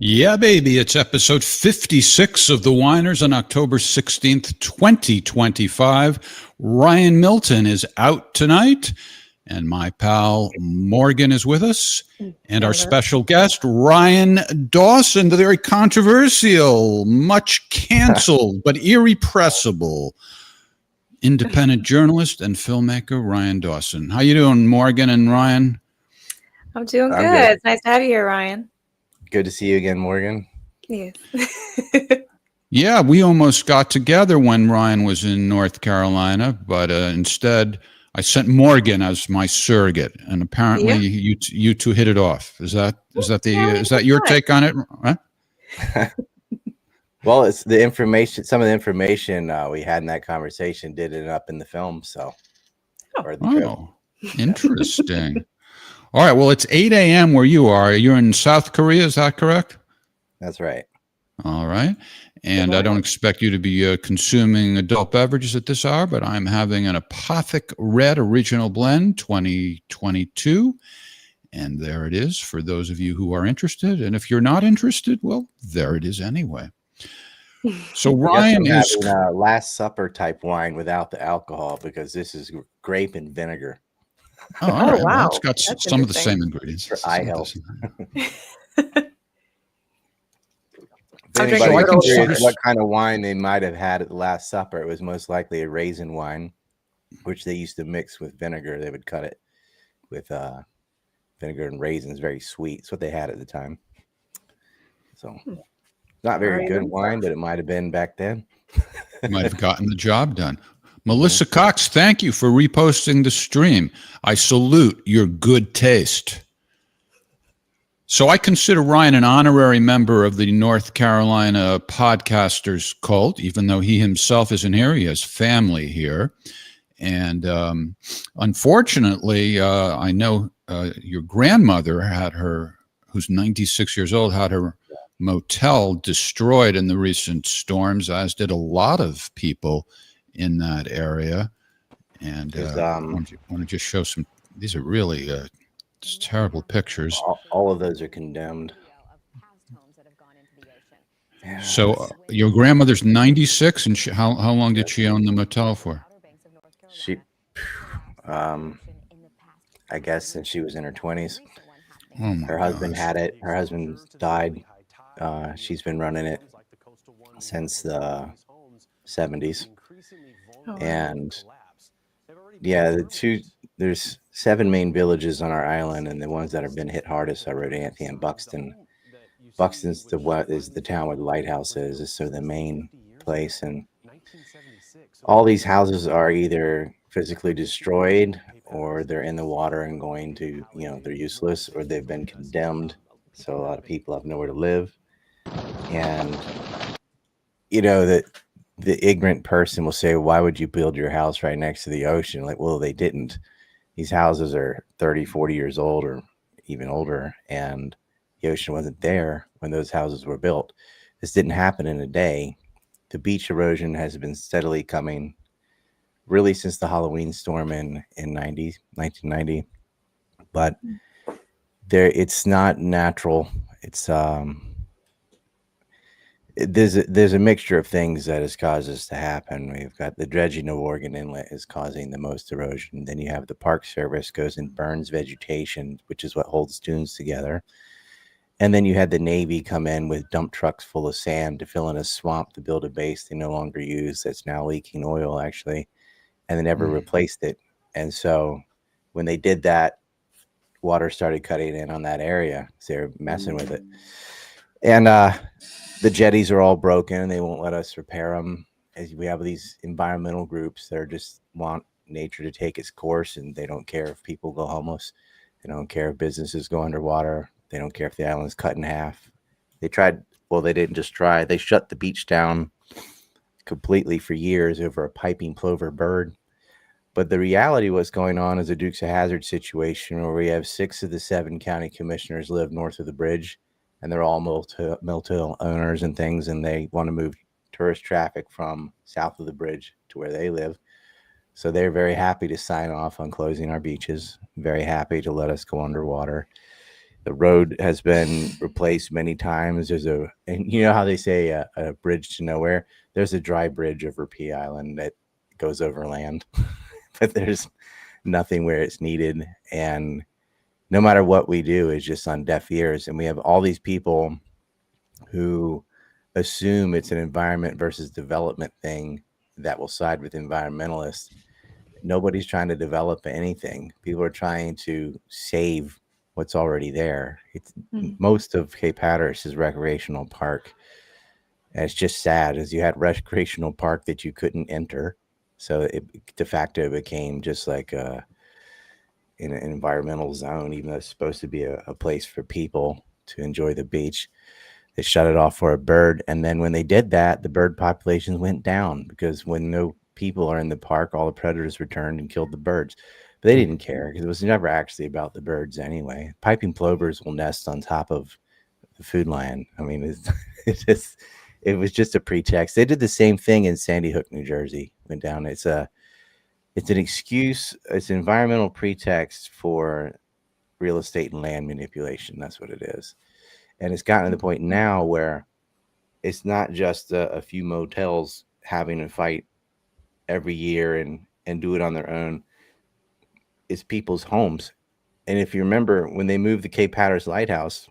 Yeah, baby. It's episode 56 of The Whiners on October 16th, 2025. Ryan Milton is out tonight, and my pal Morgan is with us. And our special guest, Ryan Dawson, the very controversial, much canceled, but irrepressible independent journalist and filmmaker, Ryan Dawson. How you doing, Morgan and Ryan? I'm doing good. It's nice to have you here, Ryan. Good to see you again, Morgan. Yes. Yeah, we almost got together when Ryan was in North Carolina, but instead I sent Morgan as my surrogate, and apparently you two hit it off. Is that your take on it? Huh? Well, it's the information. Some of the information we had in that conversation did end up in the film. So, interesting. All right. Well, it's 8 a.m. where you are. You're in South Korea. Is that correct? That's right. All right. And I don't expect you to be consuming adult beverages at this hour, but I'm having an Apothic Red Original Blend 2022. And there it is for those of you who are interested. And if you're not interested, well, there it is anyway. So Ryan We is having a Last Supper type wine without the alcohol because this is grape and vinegar all right. Well, wow. it's got That's some of the interesting. same ingredients. for Some eye of the health. same- If I'm drinking So I anybody's consider- curious what kind of wine they might have had at the Last Supper, it was most likely a raisin wine, which they used to mix with vinegar. They would cut it with vinegar and raisins, very sweet. It's what they had at the time. So not very good Raisins. wine, but it might have been back then. might have gotten the job done. Melissa Cox, thank you for reposting the stream. I salute your good taste. So I consider Ryan an honorary member of the North Carolina Podcasters Cult, even though he himself isn't here. He has family here. And unfortunately, I know your grandmother had who's 96 years old, had her motel destroyed in the recent storms, as did a lot of people in that area. And I want to just show some, these are really terrible pictures. All of those are condemned. Yeah. So your grandmother's 96, and how long did she own the motel for? She, I guess since she was in her 20s. Oh my Her husband gosh. had it. Her husband died. She's been running it since the 70s. Oh, wow. And yeah, there's 7 main villages on our island, and the ones that have been hit hardest are Rodanthe and Buxton. Buxton's the town where the lighthouse is. It's sort of the main place, and all these houses are either physically destroyed, or they're in the water and going to, they're useless, or they've been condemned. So a lot of people have nowhere to live, and that the ignorant person will say, why would you build your house right next to the ocean? Like, well, they didn't. These houses are 30, 40 years old or even older, and the ocean wasn't there when those houses were built. This didn't happen in a day. The beach erosion has been steadily coming really since the Halloween storm in 1990. But it's not natural. It's there's a mixture of things that has caused this to happen. We've got the dredging of Oregon Inlet is causing the most erosion. Then you have the Park Service goes and burns vegetation, which is what holds dunes together. And then you had the Navy come in with dump trucks full of sand to fill in a swamp to build a base they no longer use that's now leaking oil, actually, and they never replaced it. And so when they did that, water started cutting in on that area because they were messing with it. And the jetties are all broken. They won't let us repair them. As we have these environmental groups that are just want nature to take its course, and they don't care if people go homeless. They don't care if businesses go underwater. They don't care if the island's cut in half. They tried. Well, they didn't just try. They shut the beach down completely for years over a piping plover bird. But the reality what's going on is a Dukes of Hazzard situation where we have 6 of the 7 county commissioners live north of the bridge, and they're all motel owners and things, and they want to move tourist traffic from south of the bridge to where they live. So they're very happy to sign off on closing our beaches, very happy to let us go underwater. The road has been replaced many times. And you know how they say a bridge to nowhere? There's a dry bridge over Pea Island that goes over land, but there's nothing where it's needed. And no matter what we do, it's just on deaf ears. And we have all these people who assume it's an environment versus development thing that will side with environmentalists. Nobody's trying to develop anything. People are trying to save what's already there. Most of Cape Hatteras is recreational park. And it's just sad as you had recreational park that you couldn't enter. So it de facto became just like an environmental zone, even though it's supposed to be a place for people to enjoy the beach. They shut it off for a bird. And then when they did that, the bird populations went down because when no people are in the park, all the predators returned and killed the birds. But they didn't care because it was never actually about the birds anyway. Piping plovers will nest on top of the food line. I mean, it was just a pretext. They did the same thing in Sandy Hook, New Jersey. Went down. It's an excuse. It's an environmental pretext for real estate and land manipulation. That's what it is. And it's gotten to the point now where it's not just a few motels having a fight every year and do it on their own. It's people's homes. And if you remember when they moved the Cape Hatteras Lighthouse,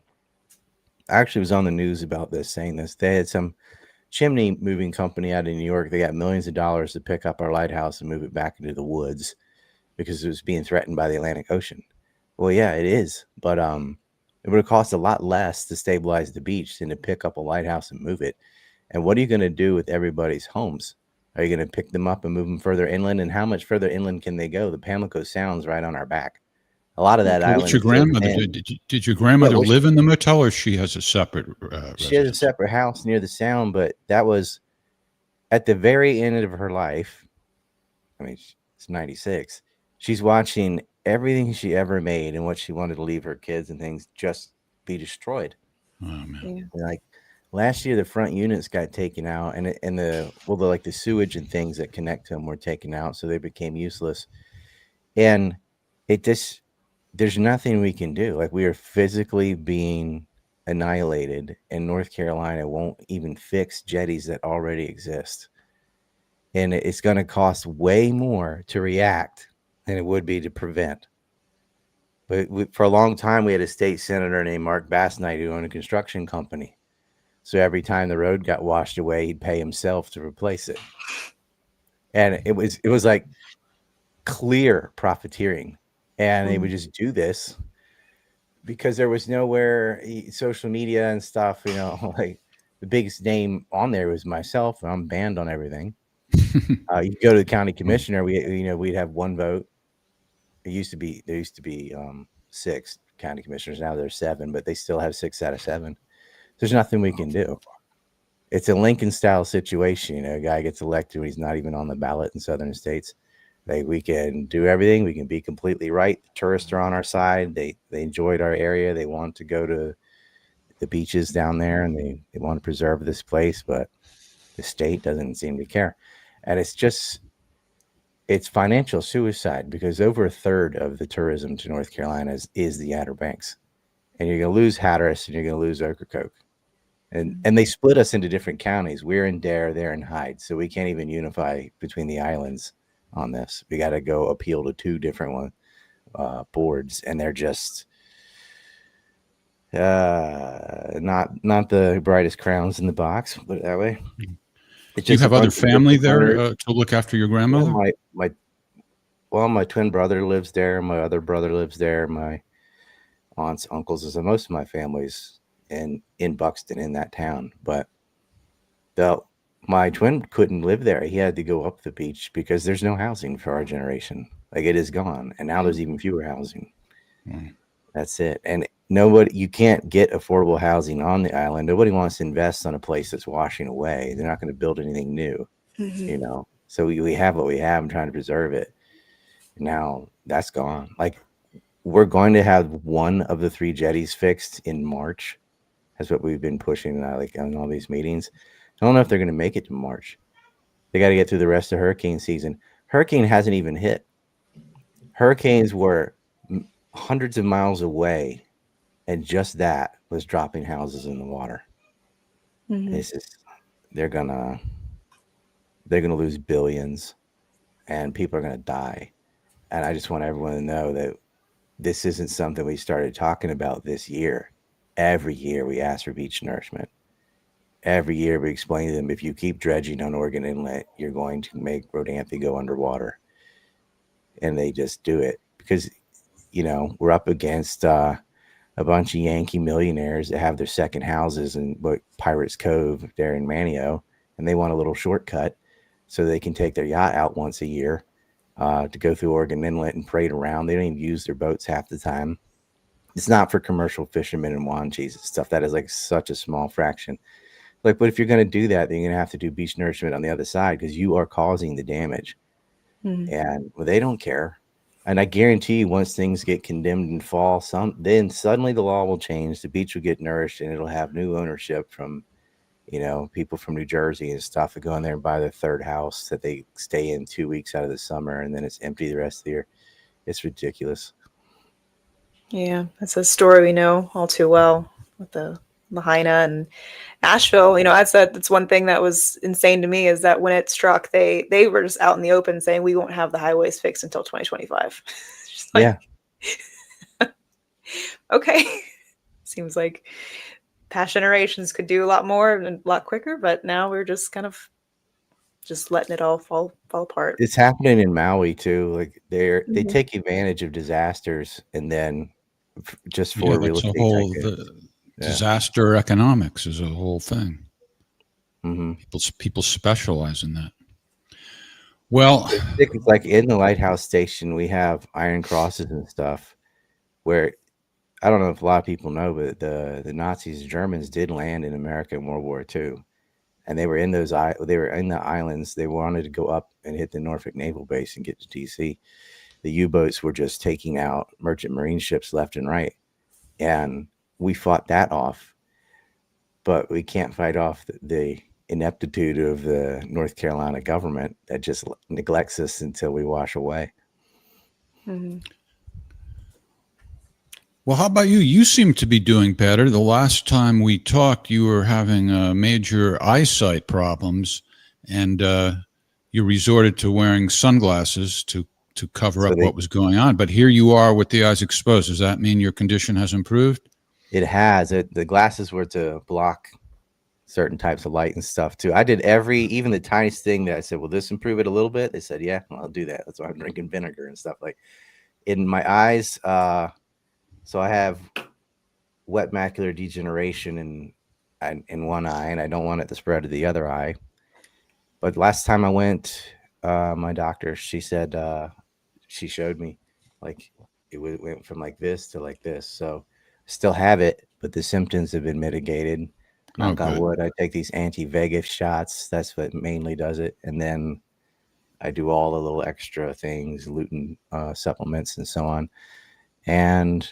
I actually was on the news about this, saying this. They had some chimney moving company out of New York. They got millions of dollars to pick up our lighthouse and move it back into the woods because it was being threatened by the Atlantic Ocean. Well, yeah, it is. But it would have cost a lot less to stabilize the beach than to pick up a lighthouse and move it. And what are you going to do with everybody's homes? Are you going to pick them up and move them further inland? And how much further inland can they go? The Pamlico Sound's right on our back. A lot of that island. What's your grandmother? Did your grandmother live in the motel, or she has a separate? She has a separate house near the Sound, but that was at the very end of her life. I mean, it's 96. She's watching everything she ever made and what she wanted to leave her kids and things just be destroyed. Oh, man. Yeah. Like last year, the front units got taken out, and the sewage and things that connect to them were taken out, so they became useless. And there's nothing we can do. Like, we are physically being annihilated, and North Carolina won't even fix jetties that already exist. And it's going to cost way more to react than it would be to prevent. But for a long time, we had a state senator named Mark Bassnight who owned a construction company. So every time the road got washed away, he'd pay himself to replace it. And it was like clear profiteering. And they would just do this because there was nowhere, social media and stuff, like the biggest name on there was myself, and I'm banned on everything. You go to the county commissioner, we'd have one vote. There used to be 6 county commissioners. Now there's 7, but they still have 6 out of 7. There's nothing we can do. It's a Lincoln style situation. A guy gets elected when he's not even on the ballot in southern states. We can do everything. We can be completely right. The tourists are on our side. They enjoyed our area. They want to go to the beaches down there, and they want to preserve this place, but the state doesn't seem to care. And it's financial suicide, because over a third of the tourism to North Carolina is the Outer Banks. And you're going to lose Hatteras and you're going to lose Ocracoke. And they split us into different counties. We're in Dare, they're in Hyde. So we can't even unify between the islands on this. We got to go appeal to 2 different boards, and they're just not the brightest crowns in the box, put it that way. Do you have other family there to look after your grandmother? My twin brother lives there. My other brother lives there. My aunts, uncles, and most of my family's in Buxton, in that town. But my twin couldn't live there. He had to go up the beach because there's no housing for our generation. Like, it is gone. And now there's even fewer housing. That's it. And you can't get affordable housing on the island. Nobody wants to invest on a place that's washing away. They're not going to build anything new, So we have what we have and trying to preserve it. Now that's gone. Like, we're going to have one of the 3 jetties fixed in March. That's what we've been pushing on all these meetings. I don't know if they're going to make it to March. They got to get through the rest of hurricane season. Hurricane hasn't even hit. Hurricanes were hundreds of miles away, and just that was dropping houses in the water. They're gonna lose billions, and people are gonna die. And I just want everyone to know that this isn't something we started talking about this year. Every year we ask for beach nourishment. Every year we explain to them, if you keep dredging on Oregon Inlet, you're going to make Rodanthe go underwater. And they just do it because, we're up against a bunch of Yankee millionaires that have their second houses in Pirates Cove there in Manio, and they want a little shortcut so they can take their yacht out once a year to go through Oregon Inlet and parade around. They don't even use their boats half the time. It's not for commercial fishermen and wanchis and stuff. That is like such a small fraction. But if you're going to do that, then you're going to have to do beach nourishment on the other side, because you are causing the damage. And they don't care. And I guarantee you, once things get condemned and fall, then suddenly the law will change. The beach will get nourished, and it'll have new ownership from, people from New Jersey and stuff that go in there and buy their 3rd house that they stay in 2 weeks out of the summer, and then it's empty the rest of the year. It's ridiculous. Yeah, that's a story we know all too well with the Lahaina and Asheville. That's one thing that was insane to me is that when it struck, they were just out in the open saying we won't have the highways fixed until 2025. Just like, Yeah. okay. Seems like past generations could do a lot more and a lot quicker, but now we're just kind of just letting it all fall apart. It's happening in Maui too. Like they Mhm. take advantage of disasters and then just Yeah, for real that's a estate whole tycoon. Yeah. disaster economics is a whole thing. Mm-hmm. People specialize in that. Well, It's like in the lighthouse station, we have iron crosses and stuff where I don't know if a lot of people know, but the Nazis, Germans did land in America in World War II. And they were in the islands. They wanted to go up and hit the Norfolk Naval Base and get to DC. The U-boats were just taking out merchant marine ships left and right. And we fought that off, but we can't fight off the ineptitude of the North Carolina government that just neglects us until we wash away. Mm-hmm. Well, how about you? You seem to be doing better. The last time we talked, you were having major eyesight problems, and you resorted to wearing sunglasses to cover up what was going on. But here you are with the eyes exposed. Does that mean your condition has improved? It has. The glasses were to block certain types of light and stuff too. I did even the tiniest thing that I said, will this improve it a little bit? They said, yeah, well, I'll do that. That's why I'm drinking vinegar and stuff like in my eyes. So I have wet macular degeneration in one eye, and I don't want it to spread to the other eye. But last time I went, my doctor, she said, she showed me like it went from like this to like this. So I still have it, but the symptoms have been mitigated. Knock on wood. I take these anti-VEGF shots. That's what mainly does it. And then I do all the little extra things, lutein supplements and so on. And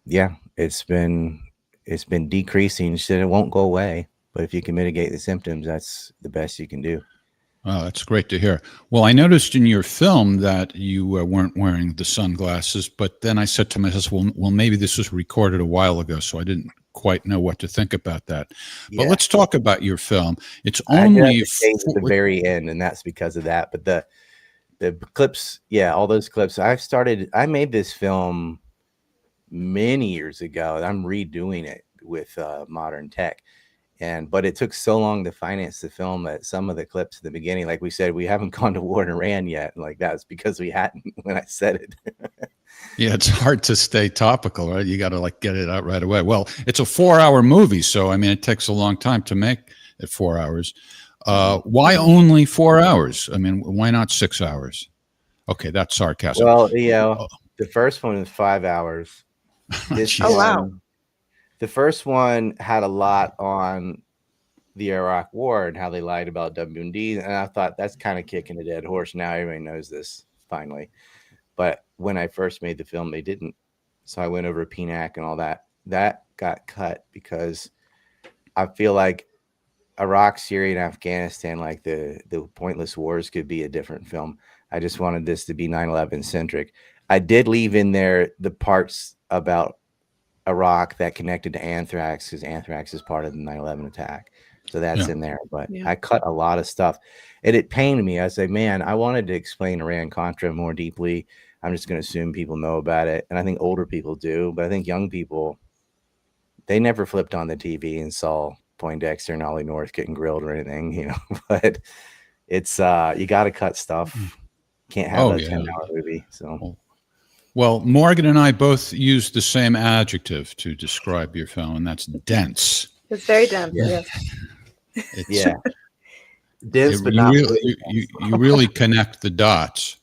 yeah, it's been decreasing. She said it won't go away, but if you can mitigate the symptoms, that's the best you can do. Oh, that's great to hear. Well, I noticed in your film that you weren't wearing the sunglasses, but then I said to myself, well, maybe this was recorded a while ago, so I didn't quite know what to think about that. But let's talk about your film. It's only at the very end, and that's because of that. But the clips, all those clips. I made this film many years ago. I'm redoing it with modern tech. But it took so long to finance the film that some of the clips at the beginning, like we said, we haven't gone to war in Iran yet. Like that's because we hadn't when I said it. Yeah, it's hard to stay topical, right? You got to get it out right away. Well, it's a 4-hour movie, so I mean, it takes a long time to make it 4 hours. Why only 4 hours? I mean, why not 6 hours? Okay, that's sarcasm. Well, the first one is 5 hours. Wow. The first one had a lot on the Iraq War and how they lied about WMD. And I thought that's kind of kicking a dead horse. Now everybody knows this finally. But when I first made the film, they didn't. So I went over PNAC and all that. That got cut because I feel like Iraq, Syria, and Afghanistan, like the pointless wars, could be a different film. I just wanted this to be 9/11 centric. I did leave in there the parts about Iraq that connected to anthrax because anthrax is part of the 9/11 attack. So that's in there. But I cut a lot of stuff. And it pained me. I said, man, I wanted to explain Iran-Contra more deeply. I'm just going to assume people know about it. And I think older people do. But I think young people, they never flipped on the TV and saw Poindexter and Ollie North getting grilled or anything, But it's you got to cut stuff. Can't have a 10-hour movie. So. Well, Morgan and I both used the same adjective to describe your film, and that's dense. It's very dense. Yeah. Dense, but not really, you really connect the dots.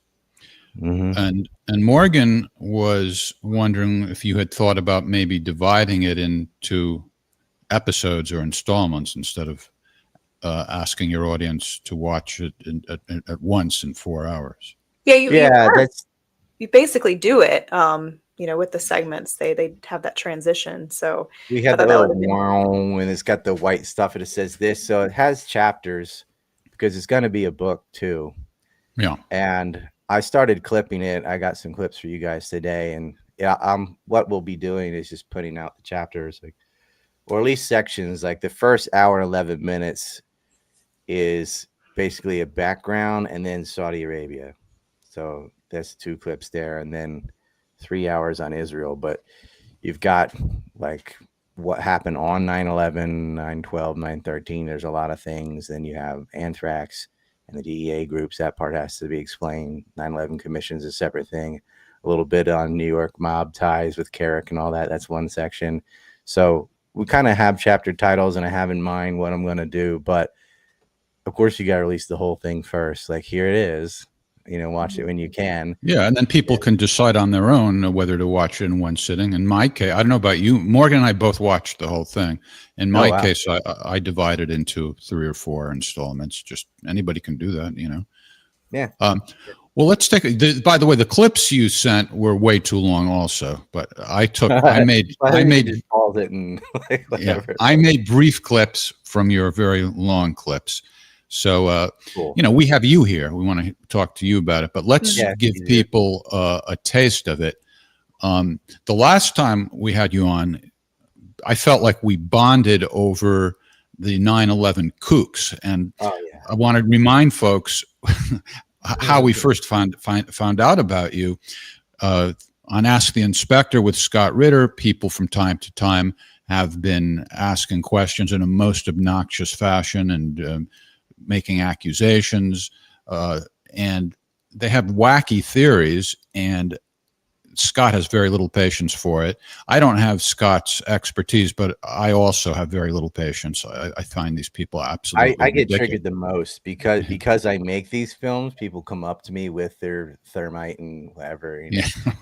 Mm-hmm. And Morgan was wondering if you had thought about maybe dividing it into episodes or installments instead of asking your audience to watch it at once in 4 hours. You basically do it, with the segments. They have that transition. So we have that little wow, and it's got the white stuff, and it says this. So it has chapters because it's going to be a book too. Yeah. And I started clipping it. I got some clips for you guys today, and yeah, what we'll be doing is just putting out the chapters, like, or at least sections. Like the first hour and 11 minutes is basically a background, and then Saudi Arabia. So that's 2 clips there, and then 3 hours on Israel. But you've got like what happened on 9/11, 9/12, 9/13. There's a lot of things. Then you have anthrax and the DEA groups. That part has to be explained. 9/11 commission is a separate thing. A little bit on New York mob ties with Carrick and all that. That's one section. So we kind of have chapter titles, and I have in mind what I'm going to do. But of course, you got to release the whole thing first. Like, here it is. Watch it when you can. Yeah, and then people can decide on their own whether to watch it in one sitting. In my case, I don't know about you, Morgan and I both watched the whole thing. In my case, I divided into 3 or 4 installments. Just anybody can do that, Yeah. Well, let's take. By the way, the clips you sent were way too long, also. But I made called it and yeah, I made brief clips from your very long clips. So, cool. We have you here. We want to talk to you about it, but let's give people a taste of it. The last time we had you on, I felt like we bonded over the 9/11 kooks, and I want to remind folks how we first found out about you. On Ask the Inspector with Scott Ritter, people from time to time have been asking questions in a most obnoxious fashion and making accusations, and they have wacky theories, and Scott has very little patience for it. I don't have Scott's expertise, but I also have very little patience. I find these people absolutely I get ridiculous. triggered the most because I make these films. People come up to me with their thermite and whatever,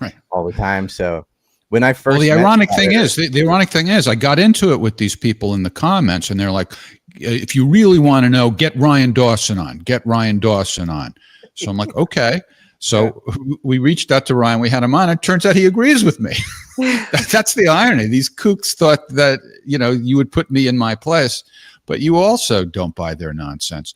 right, all the time. So when I first, the ironic thing is, I got into it with these people in the comments, and they're like, "If you really want to know, get Ryan Dawson on. Get Ryan Dawson on." So I'm like, okay. So we reached out to Ryan. We had him on. It turns out he agrees with me. That's the irony. These kooks thought that you would put me in my place, but you also don't buy their nonsense.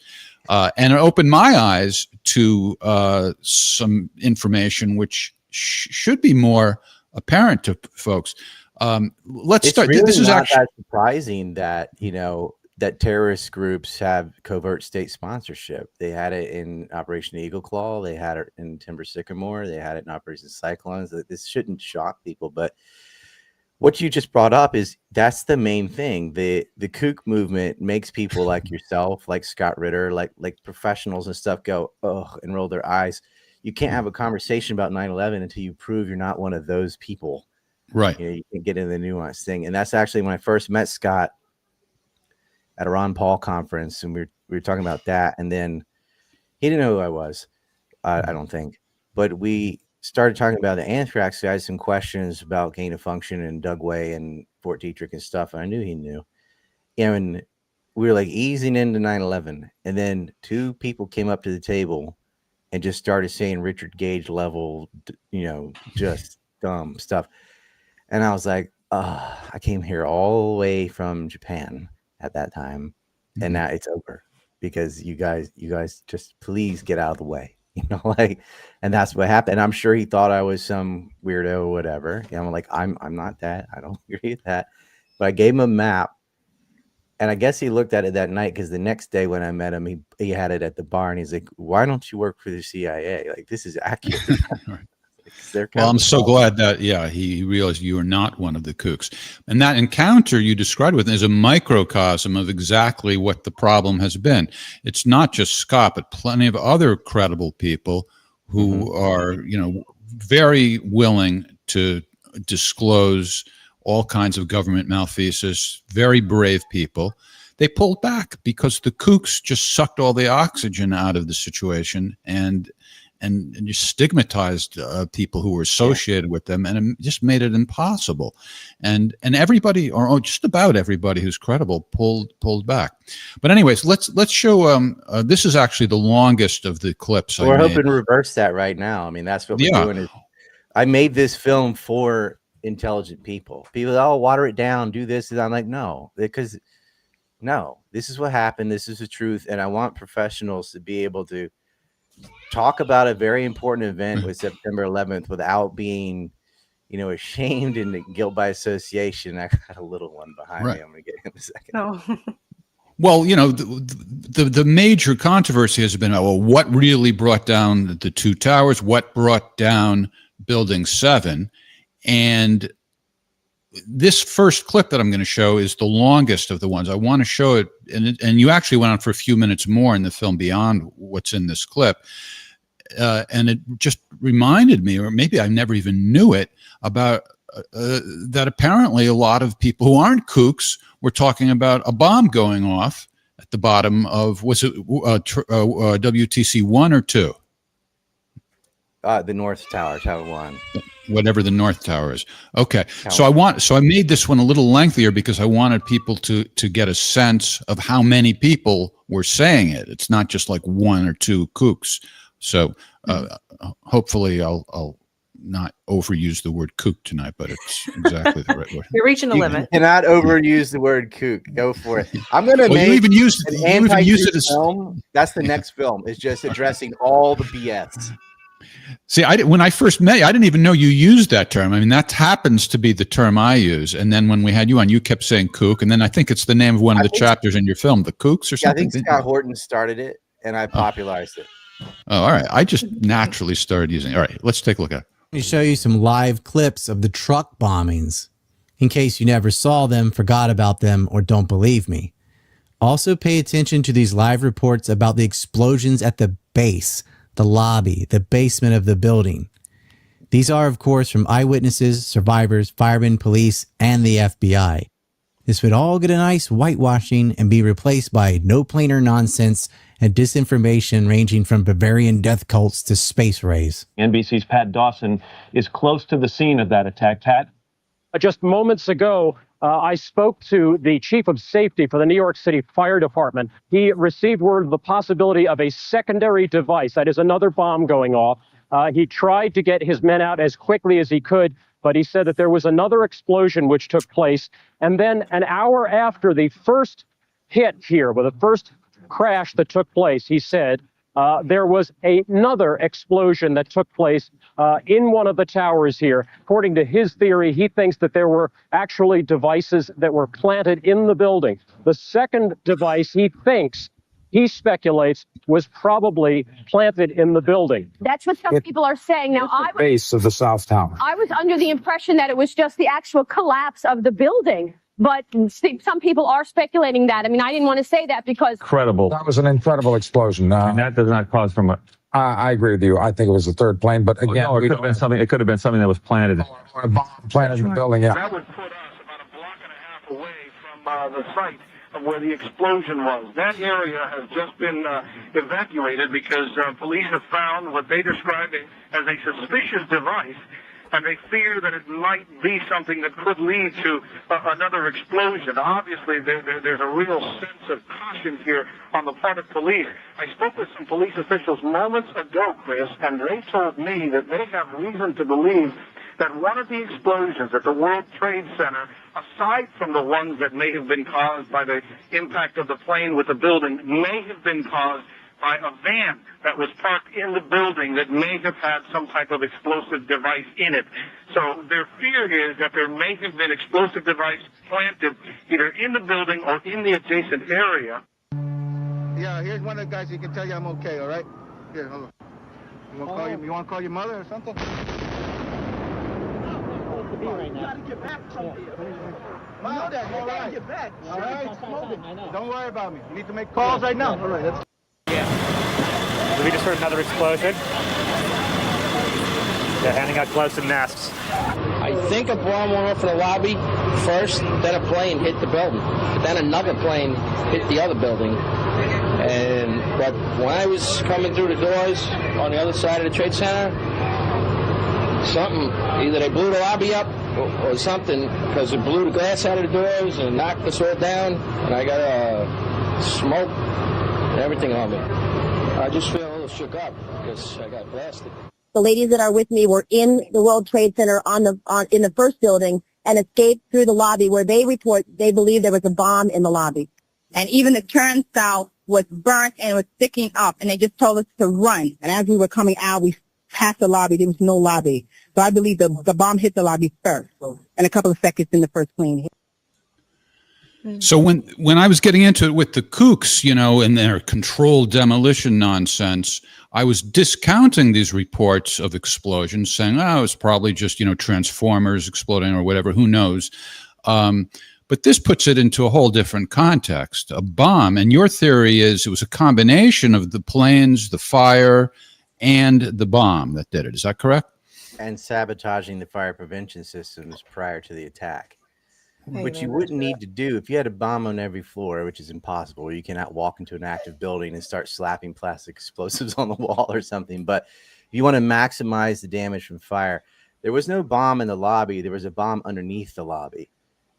And it opened my eyes to some information which should be more apparent to folks. Let's start. Really this is not actually that surprising that that terrorist groups have covert state sponsorship. They had it in Operation Eagle Claw. They had it in Timber Sycamore. They had it in Operation Cyclones. This shouldn't shock people, but what you just brought up is that's the main thing. The kook movement makes people like yourself, like Scott Ritter, like professionals and stuff go, oh, and roll their eyes. You can't have a conversation about 9/11 until you prove you're not one of those people. Right. You can get into the nuance thing. And that's actually when I first met Scott at a Ron Paul conference, and we were talking about that. And then he didn't know who I was, I don't think. But we started talking about the anthrax. I had some questions about gain of function and Dugway and Fort Detrick and stuff. And I knew he knew. And we were like easing into 9/11. And then 2 people came up to the table and just started saying Richard Gage level, just dumb stuff. And I was like, I came here all the way from Japan at that time, and now it's over because you guys just please get out of the way, and that's what happened. And I'm sure he thought I was some weirdo or whatever. I'm like, I'm not that. I don't agree with that. But I gave him a map, and I guess he looked at it that night because the next day when I met him, he had it at the bar, and he's like, "Why don't you work for the CIA? Like, this is accurate." Well, I'm so glad that, he realized you are not one of the kooks. And that encounter you described with him is a microcosm of exactly what the problem has been. It's not just Scott, but plenty of other credible people who are, very willing to disclose all kinds of government malfeasance, very brave people. They pulled back because the kooks just sucked all the oxygen out of the situation and just stigmatized people who were associated with them, and it just made it impossible. And everybody, or just about everybody who's credible, pulled back. But anyways, let's show. This is actually the longest of the clips. We're hoping to reverse that right now. I mean, that's what we're doing. I made this film for intelligent people. People, water it down, do this, and I'm like, no, because this is what happened. This is the truth, and I want professionals to be able to talk about a very important event with September 11th without being, ashamed and guilt by association. I got a little one behind Right. me. I'm going to get him in a second. No. Well, the major controversy has been, well, what really brought down the two towers? What brought down Building 7? And this first clip that I'm going to show is the longest of the ones. I want to show it, and you actually went on for a few minutes more in the film beyond what's in this clip. And it just reminded me, or maybe I never even knew it, about that apparently a lot of people who aren't kooks were talking about a bomb going off at the bottom of, was it WTC 1 or 2? The North Tower, Tower 1. Whatever the North Tower is. Okay. So I made this one a little lengthier because I wanted people to get a sense of how many people were saying it. It's not just like one or two kooks. So hopefully I'll not overuse the word kook tonight, but it's exactly the right word. You're reaching the limit. You cannot overuse the word kook. Go for it. I'm going to Well, make you even use an it as film. That's the next film. It's just addressing all the BS. See, when I first met you, I didn't even know you used that term. I mean, that happens to be the term I use. And then when we had you on, you kept saying kook. And then I think it's the name of one of the chapters in your film, the Kooks or something. I think Scott Horton started it, and I popularized it. Oh, all right. I just naturally started using it. All right, let's take a look at it. Let me show you some live clips of the truck bombings, in case you never saw them, forgot about them, or don't believe me. Also pay attention to these live reports about the explosions at the base, the lobby, the basement of the building. These are, of course, from eyewitnesses, survivors, firemen, police, and the FBI. This would all get a nice whitewashing and be replaced by no-planer nonsense and disinformation ranging from Bavarian death cults to space rays. NBC's Pat Dawson is close to the scene of that attack. Pat? Just moments ago, I spoke to the chief of safety for the New York City Fire Department. He received word of the possibility of a secondary device, that is another bomb going off. He tried to get his men out as quickly as he could, but he said that there was another explosion which took place. And then an hour after the first hit here, with the first crash that took place, he said, there was another explosion that took place in one of the towers here. According to his theory, he thinks that there were actually devices that were planted in the building. The second device he speculates was probably planted in the building. That's what some people are saying. Now, Base of the South Tower. I was under the impression that it was just the actual collapse of the building. But some people are speculating that. I mean, I didn't want to say that because... Incredible. That was an incredible explosion. And that does not cause from a... I agree with you. I think it was the third plane, but again... No, it could have been something that was planted. Or a bomb planted in the building, yeah. That would put us about a block and a half away from the site of where the explosion was. That area has just been evacuated because police have found what they described as a suspicious device, and they fear that it might be something that could lead to another explosion. Obviously, there's a real sense of caution here on the part of police. I spoke with some police officials moments ago, Chris, and they told me that they have reason to believe that one of the explosions at the World Trade Center, aside from the ones that may have been caused by the impact of the plane with the building, may have been caused by a van that was parked in the building that may have had some type of explosive device in it. So their fear is that there may have been explosive device planted either in the building or in the adjacent area. Yeah, here's one of the guys who can tell you I'm okay, all right? Here, hold on. You want to call your mother or something? You gotta get back from here. I know that. You gotta get back. All right? Don't worry about me. You need to make calls right now. All right, let's... We just heard another explosion. They're handing out gloves and masks. I think a bomb went off in the lobby first, then a plane hit the building. But then another plane hit the other building. But when I was coming through the doors on the other side of the Trade Center, either they blew the lobby up or something, because it blew the glass out of the doors and knocked us all down, and I got smoke and everything on me. I just feel a little shook up because I got blasted. The ladies that are with me were in the World Trade Center in the first building and escaped through the lobby, where they believe there was a bomb in the lobby. And even the turnstile was burnt and was sticking up, and they just told us to run. And as we were coming out, we passed the lobby. There was no lobby. So I believe the bomb hit the lobby first, and a couple of seconds in the first plane hit. So when I was getting into it with the kooks, you know, and their controlled demolition nonsense, I was discounting these reports of explosions, saying, "Oh, it's probably just, you know, transformers exploding or whatever. Who knows?" But this puts it into a whole different context. A bomb, and your theory is it was a combination of the planes, the fire, and the bomb that did it. Is that correct? And sabotaging the fire prevention systems prior to the attack. Which you wouldn't need to do if you had a bomb on every floor, which is impossible. You cannot walk into an active building and start slapping plastic explosives on the wall or something. But if you want to maximize the damage from fire, there was no bomb in the lobby. There was a bomb underneath the lobby.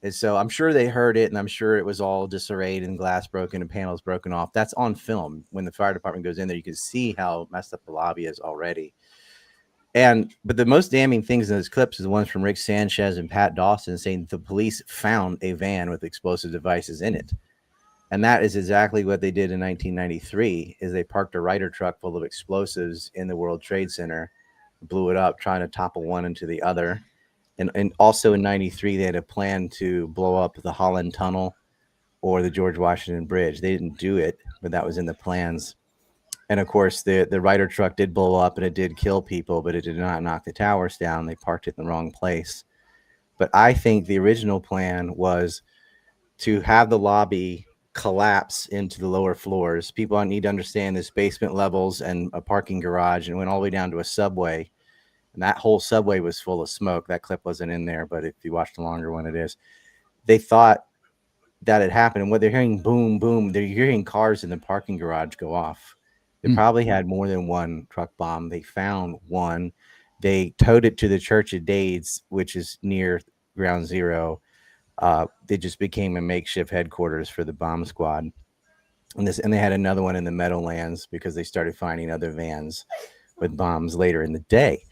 And so I'm sure they heard it, and I'm sure it was all disarrayed and glass broken and panels broken off. That's on film. When the fire department goes in there, you can see how messed up the lobby is already. But the most damning things in those clips is the ones from Rick Sanchez and Pat Dawson saying the police found a van with explosive devices in it. And that is exactly what they did in 1993, is they parked a Ryder truck full of explosives in the World Trade Center, blew it up, trying to topple one into the other. And also in 93, they had a plan to blow up the Holland Tunnel or the George Washington Bridge. They didn't do it, but that was in the plans. And of course, the Ryder truck did blow up and it did kill people, but it did not knock the towers down. They parked it in the wrong place. But I think the original plan was to have the lobby collapse into the lower floors. People need to understand this basement levels and a parking garage, and went all the way down to a subway. And that whole subway was full of smoke. That clip wasn't in there, but if you watch the longer one, it is. They thought that had happened. And when they're hearing boom, boom, they're hearing cars in the parking garage go off. They probably had more than one truck bomb. They found one. They towed it to the Church of Dades, which is near Ground Zero. They just became a makeshift headquarters for the bomb squad. And they had another one in the Meadowlands because they started finding other vans with bombs later in the day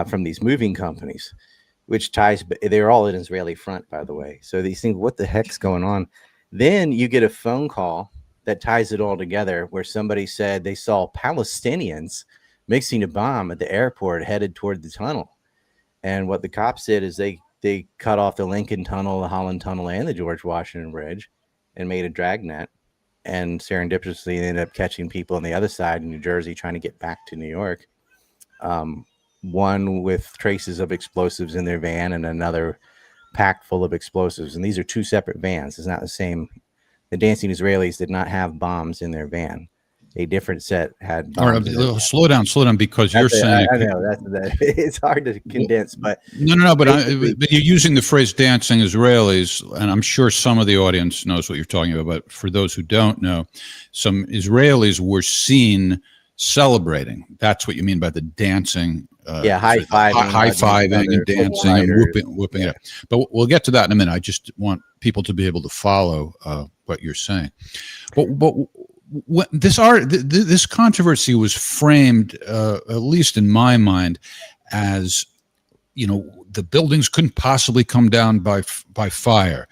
from these moving companies, which ties. They're all an Israeli front, by the way. So these things, what the heck's going on? Then you get a phone call that ties it all together, where somebody said they saw Palestinians mixing a bomb at the airport headed toward the tunnel. And what the cops did is they cut off the Lincoln Tunnel, the Holland Tunnel, and the George Washington Bridge and made a dragnet. And serendipitously, they ended up catching people on the other side in New Jersey trying to get back to New York. One with traces of explosives in their van and another packed full of explosives. And these are two separate vans. It's not the same. The Dancing Israelis did not have bombs in their van. A different set had bombs. Or, slow down, because you're saying I know that it's hard to condense, but no. But you're using the phrase "dancing Israelis," and I'm sure some of the audience knows what you're talking about. But for those who don't know, some Israelis were seen celebrating. That's what you mean by the dancing. High-fiving and dancing and whooping it up. But we'll get to that in a minute. I just want people to be able to follow what you're saying. But this controversy was framed, at least in my mind, as, you know, the buildings couldn't possibly come down by fire.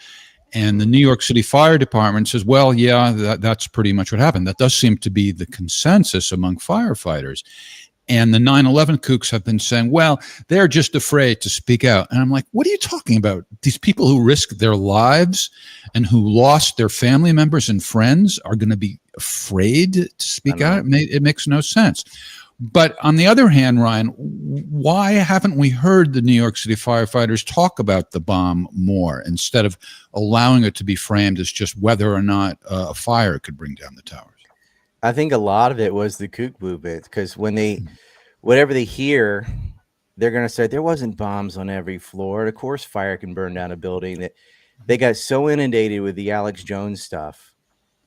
And the New York City Fire Department says, well, yeah, that's pretty much what happened. That does seem to be the consensus among firefighters. And the 9/11 kooks have been saying, well, they're just afraid to speak out. And I'm like, what are you talking about? These people who risked their lives and who lost their family members and friends are going to be afraid to speak out? It makes no sense. But on the other hand, Ryan, why haven't we heard the New York City firefighters talk about the bomb more instead of allowing it to be framed as just whether or not a fire could bring down the towers? I think a lot of it was the kook movement, because whatever they hear, they're going to say there wasn't bombs on every floor. And of course, fire can burn down a building. That they got so inundated with the Alex Jones stuff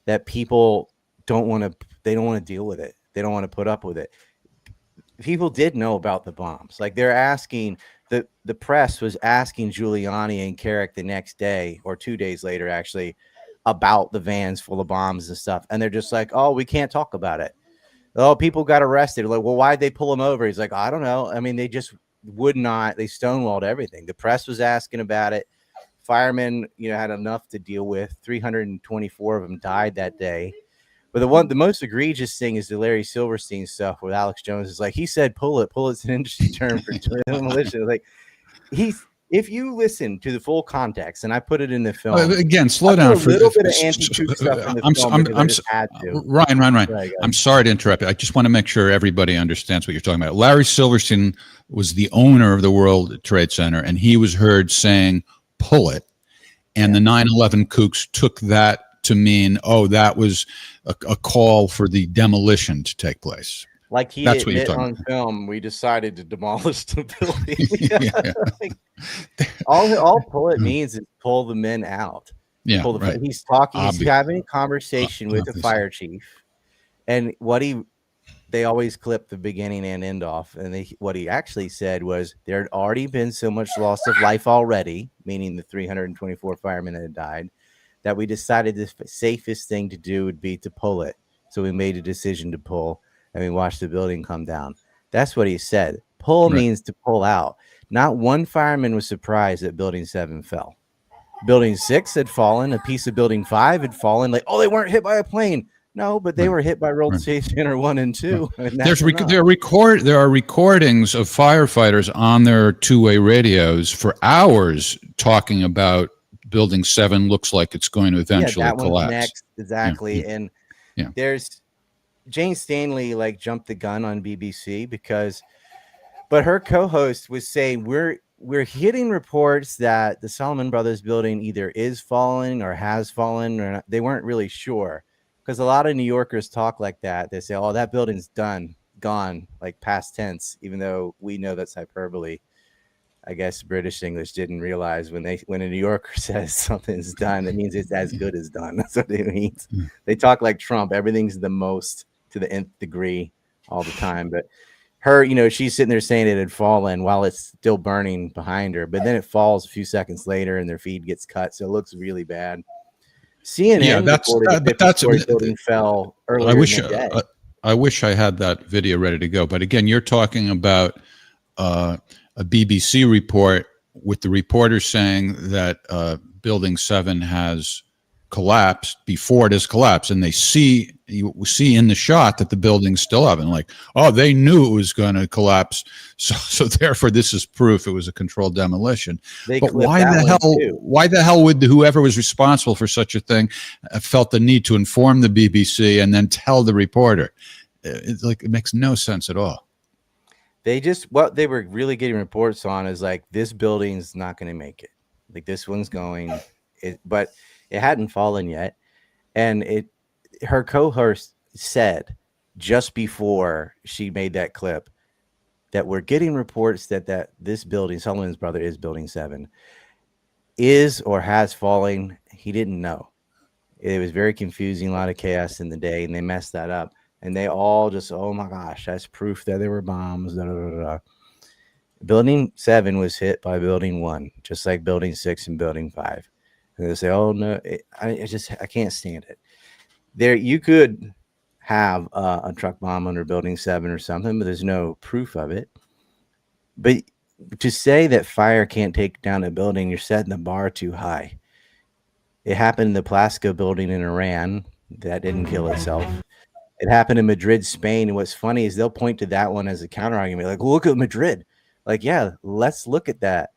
that people don't want to deal with it. They don't want to put up with it. People did know about the bombs. Like, they're asking, the press was asking Giuliani and Carrick the next day or 2 days later, actually, about the vans full of bombs and stuff. And they're just like, oh, we can't talk about it. Oh, people got arrested. Like, well, why'd they pull them over? He's like, I don't know. I mean, they just would not. They stonewalled everything. The press was asking about it. Firemen, had enough to deal with. 324 of them died that day. But the most egregious thing is the Larry Silverstein stuff with Alex Jones. Is like he said, "Pull it." Pull it's an industry term for demolition. Like if you listen to the full context, and I put it in the film again, slow down for a little bit of anti-truth stuff in the film. I just had to. Ryan. Right, I'm sorry to interrupt you. I just want to make sure everybody understands what you're talking about. Larry Silverstein was the owner of the World Trade Center, and he was heard saying, "Pull it," and the 9/11 kooks took that to mean, oh, that was a call for the demolition to take place. Like he That's what you're admit talking on about. film, we decided to demolish the building. Like, all pull it means is pull the men out. Yeah, pull the, right. He's talking. He's Obvious. having a conversation with the Obviously. fire chief, and they always clip the beginning and end off. And what he actually said was there had already been so much loss of life already, meaning the 324 firemen that had died, that we decided the safest thing to do would be to pull it. So we made a decision to pull, and we watched the building come down. That's what he said. Pull means to pull out. Not one fireman was surprised that Building 7 fell. Building 6 had fallen. A piece of Building 5 had fallen. Like, oh, they weren't hit by a plane. No, but they were hit by World Trade Center 1 and 2. And There are recordings of firefighters on their two-way radios for hours talking about Building 7 looks like it's going to eventually that one's collapse. next, exactly. Yeah. And Yeah. there's Jane Stanley like jumped the gun on BBC but her co-host was saying we're getting reports that the Salomon Brothers building either is falling or has fallen, or not. They weren't really sure because a lot of New Yorkers talk like that. They say, "Oh, that building's gone," like past tense, even though we know that's hyperbole. I guess British English didn't realize when a New Yorker says something's done, it means it's as good as done. That's what it means. They talk like Trump. Everything's the most to the nth degree all the time. But her, she's sitting there saying it had fallen while it's still burning behind her. But then it falls a few seconds later and their feed gets cut. So it looks really bad. CNN reported that the 50-story building fell earlier in the day. I wish I had that video ready to go. But again, you're talking about a BBC report with the reporter saying that Building 7 has collapsed before it has collapsed, and you see in the shot that the building's still up, and like, oh, they knew it was going to collapse, so therefore this is proof it was a controlled demolition. But why the hell would whoever was responsible for such a thing felt the need to inform the BBC and then tell the reporter? It makes no sense at all. What they were really getting reports on is like, this building's not going to make it. Like, this one's going, but it hadn't fallen yet. And her co-host said just before she made that clip that we're getting reports that this building, Solomon's brother is Building 7, is or has fallen. He didn't know. It was very confusing, a lot of chaos in the day, and they messed that up. And they all just, oh my gosh, that's proof that there were bombs. Da, da, da, da. Building 7 was hit by Building 1, just like Building 6 and Building 5. And they say, oh no, I can't stand it. There, you could have a truck bomb under Building 7 or something, but there's no proof of it. But to say that fire can't take down a building, you're setting the bar too high. It happened in the Plasco building in Iran. That didn't kill itself. It happened in Madrid, Spain. And what's funny is they'll point to that one as a counter argument. Like, look at Madrid. Like, yeah, let's look at that.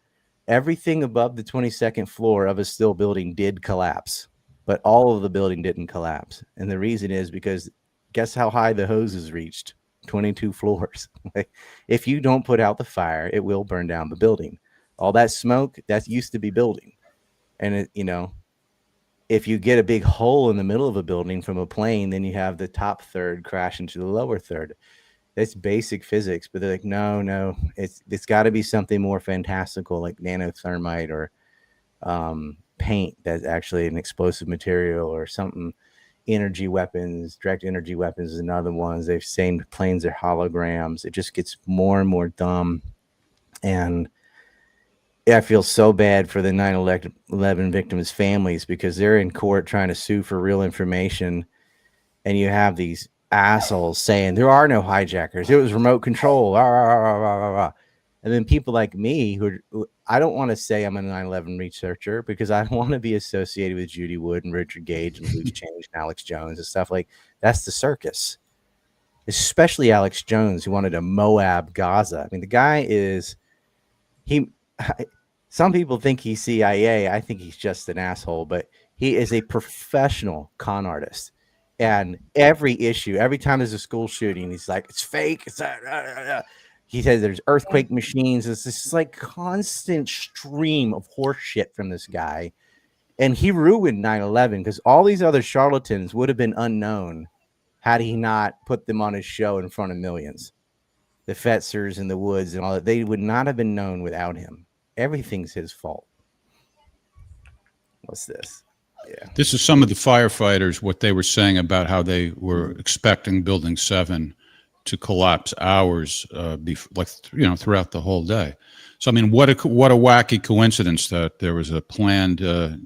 Everything above the 22nd floor of a still building did collapse, but all of the building didn't collapse. And the reason is because guess how high the hoses reached? 22 floors. Like, if you don't put out the fire, it will burn down the building. All that smoke, that used to be building. And if you get a big hole in the middle of a building from a plane, then you have the top third crash into the lower third. That's basic physics, but they're like, no, it's got to be something more fantastical, like nanothermite or paint that's actually an explosive material, or something. Energy weapons, direct energy weapons is another one. They've saying planes are holograms. It just gets more and more dumb. And I feel so bad for the 9/11 victims' families, because they're in court trying to sue for real information. And you have these assholes saying there are no hijackers. It was remote control. And then people like me who I don't want to say I'm a 9/11 researcher because I don't want to be associated with Judy Wood and Richard Gage and Loose Change and Alex Jones and stuff like that's the circus. Especially Alex Jones, who wanted to Moab Gaza. I mean, the guy is some people think he's CIA. I think he's just an asshole, but he is a professional con artist. And every issue, every time there's a school shooting, he's like, it's fake. It's he says there's earthquake machines. It's this like constant stream of horse shit from this guy. And he ruined 9/11 because all these other charlatans would have been unknown had he not put them on his show in front of millions. The Fetzers and the Woods and all that, they would not have been known without him. Everything's his fault. What's this? Yeah. This is some of the firefighters, what they were saying about how they were expecting Building 7 to collapse hours throughout the whole day. So, I mean, what a wacky coincidence that there was a planned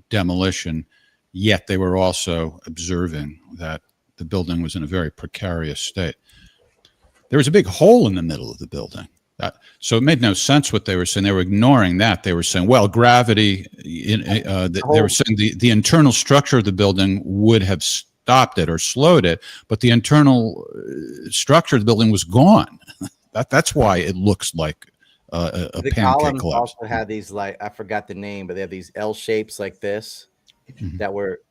demolition, yet they were also observing that the building was in a very precarious state. There was a big hole in the middle of the building. So it made no sense what they were saying. They were ignoring that. They were saying, well, gravity, they were saying the internal structure of the building would have stopped it or slowed it, but the internal structure of the building was gone. That's why it looks like a the pancake columns collapse. also had these, like, I forgot the name, but they have these L shapes like this that were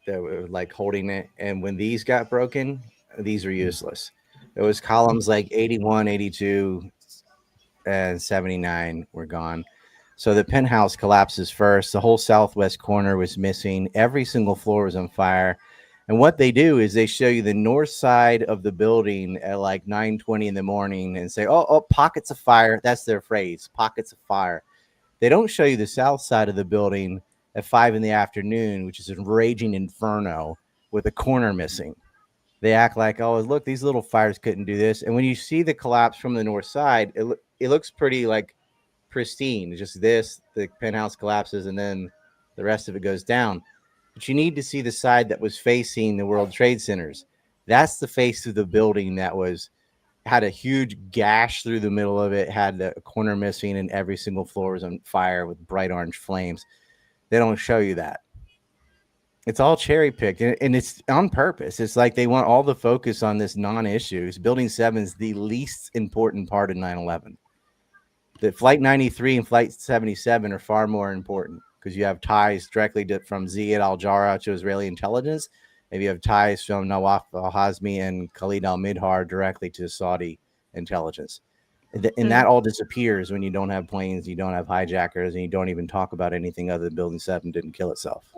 like holding it. And when these got broken, these are useless. There was columns like 81, 82, and 79 were gone. So the penthouse collapses first. The whole southwest corner was missing. Every single floor was on fire. And what they do is they show you the north side of the building at like 9:20 in the morning and say, oh, pockets of fire. That's their phrase, pockets of fire. They don't show you the south side of the building at 5 in the afternoon, which is a raging inferno with a corner missing. They act like, oh, look, these little fires couldn't do this. And when you see the collapse from the north side, it looks pretty like pristine. It's just this, the penthouse collapses, and then the rest of it goes down. But you need to see the side that was facing the World Trade Centers. That's the face of the building that had a huge gash through the middle of it, had the corner missing, and every single floor was on fire with bright orange flames. They don't show you that. It's all cherry picked, and it's on purpose. It's like they want all the focus on this non-issues. Building 7 is the least important part of 9/11. The Flight 93 and Flight 77 are far more important because you have ties directly from Ziad al-Jarrah to Israeli intelligence. Maybe you have ties from Nawaf al-Hazmi and Khalid al-Midhar directly to Saudi intelligence. And that all disappears when you don't have planes, you don't have hijackers, and you don't even talk about anything other than Building 7 didn't kill itself.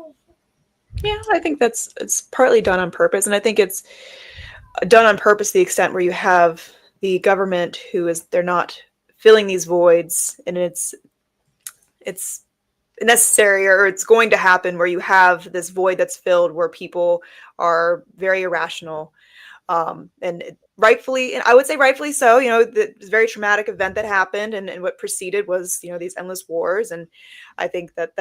Yeah, I think it's partly done on purpose, and I think it's done on purpose to the extent where you have the government they're not filling these voids, and it's necessary, or it's going to happen, where you have this void that's filled where people are very irrational, and rightfully, and I would say rightfully so. This very traumatic event that happened, and what preceded was these endless wars, and I think that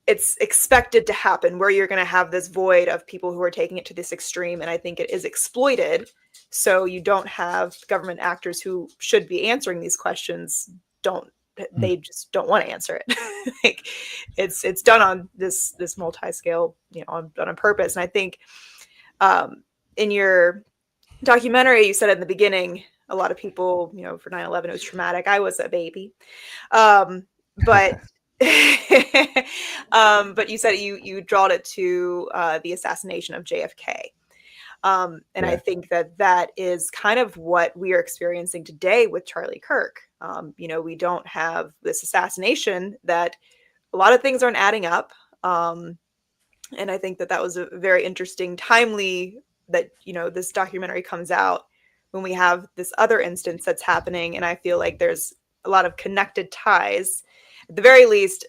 it's expected to happen, where you're going to have this void of people who are taking it to this extreme. And I think it is exploited. So you don't have government actors who should be answering these questions. They just don't want to answer it. Like it's done on this multi-scale, done on purpose. And I think in your documentary, you said in the beginning, a lot of people, for 9/11, it was traumatic. I was a baby. But but you said you drawed it to the assassination of JFK. And I think that is kind of what we are experiencing today with Charlie Kirk. We don't have this assassination, that a lot of things aren't adding up. And I think that was a very interesting, timely that, this documentary comes out when we have this other instance that's happening. And I feel like there's a lot of connected ties, at the very least,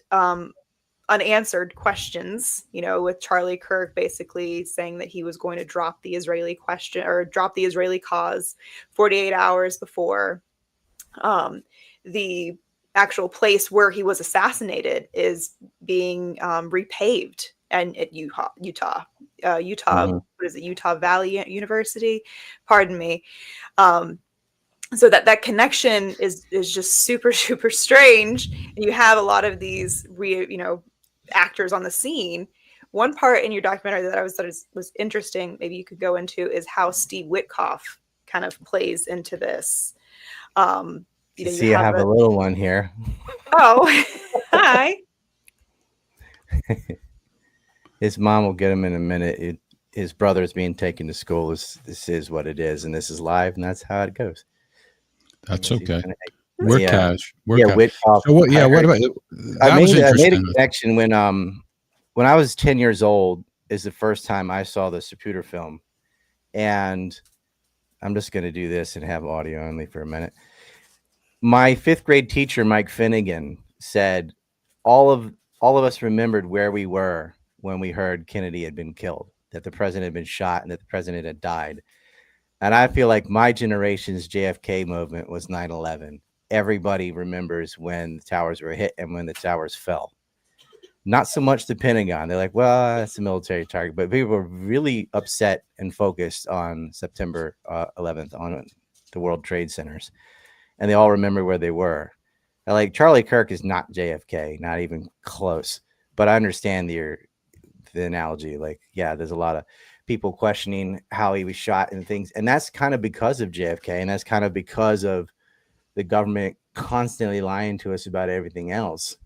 unanswered questions, with Charlie Kirk basically saying that he was going to drop the Israeli question, or drop the Israeli cause 48 hours before the actual place where he was assassinated is being repaved, and at Utah, what is it, Utah Valley University? Pardon me. so that connection is just super super strange. And you have a lot of these actors on the scene. One part in your documentary that I thought was interesting, maybe you could go into, is how Steve Witkoff kind of plays into this. See, I have a little one here. Oh, hi. His mom will get him in a minute. His brother is being taken to school. This is what it is, and this is live, and that's how it goes. That's okay. We're cash. Witkoff. So what? Yeah. What about? I made a connection when I was 10 years old. Is the first time I saw the Zapruder film, and I'm just going to do this and have audio only for a minute. My 5th grade teacher, Mike Finnegan, said all of us remembered where we were when we heard Kennedy had been killed, that the president had been shot, and that the president had died. And I feel like my generation's JFK movement was 9/11. Everybody remembers when the towers were hit and when the towers fell. Not so much the Pentagon. They're like, well, that's a military target. But people were really upset and focused on September 11th, on the World Trade Centers. And they all remember where they were. Like, Charlie Kirk is not JFK, not even close. But I understand the analogy. Like, yeah, there's a lot of people questioning how he was shot and things. And that's kind of because of JFK. And that's kind of because of the government constantly lying to us about everything else.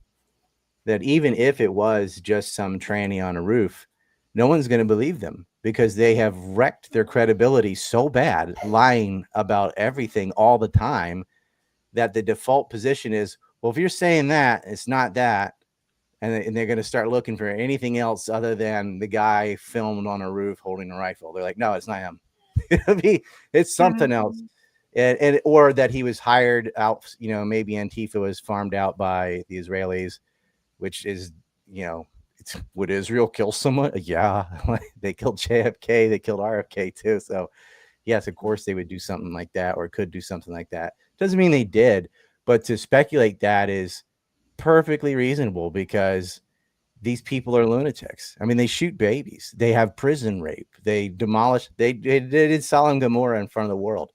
That even if it was just some tranny on a roof, no one's going to believe them because they have wrecked their credibility so bad, lying about everything all the time, that the default position is, well, if you're saying that, it's not that. And they're going to start looking for anything else other than the guy filmed on a roof holding a rifle. They're like, no, it's not him. It's something else. And or that he was hired out, maybe Antifa was farmed out by the Israelis, which is, would Israel kill someone? Yeah, they killed JFK, they killed RFK too. So yes, of course they would do something like that, or could do something like that. Doesn't mean they did, but to speculate that is perfectly reasonable because these people are lunatics. I mean, they shoot babies, they have prison rape, they demolish, they did Sodom and Gomorrah in front of the world.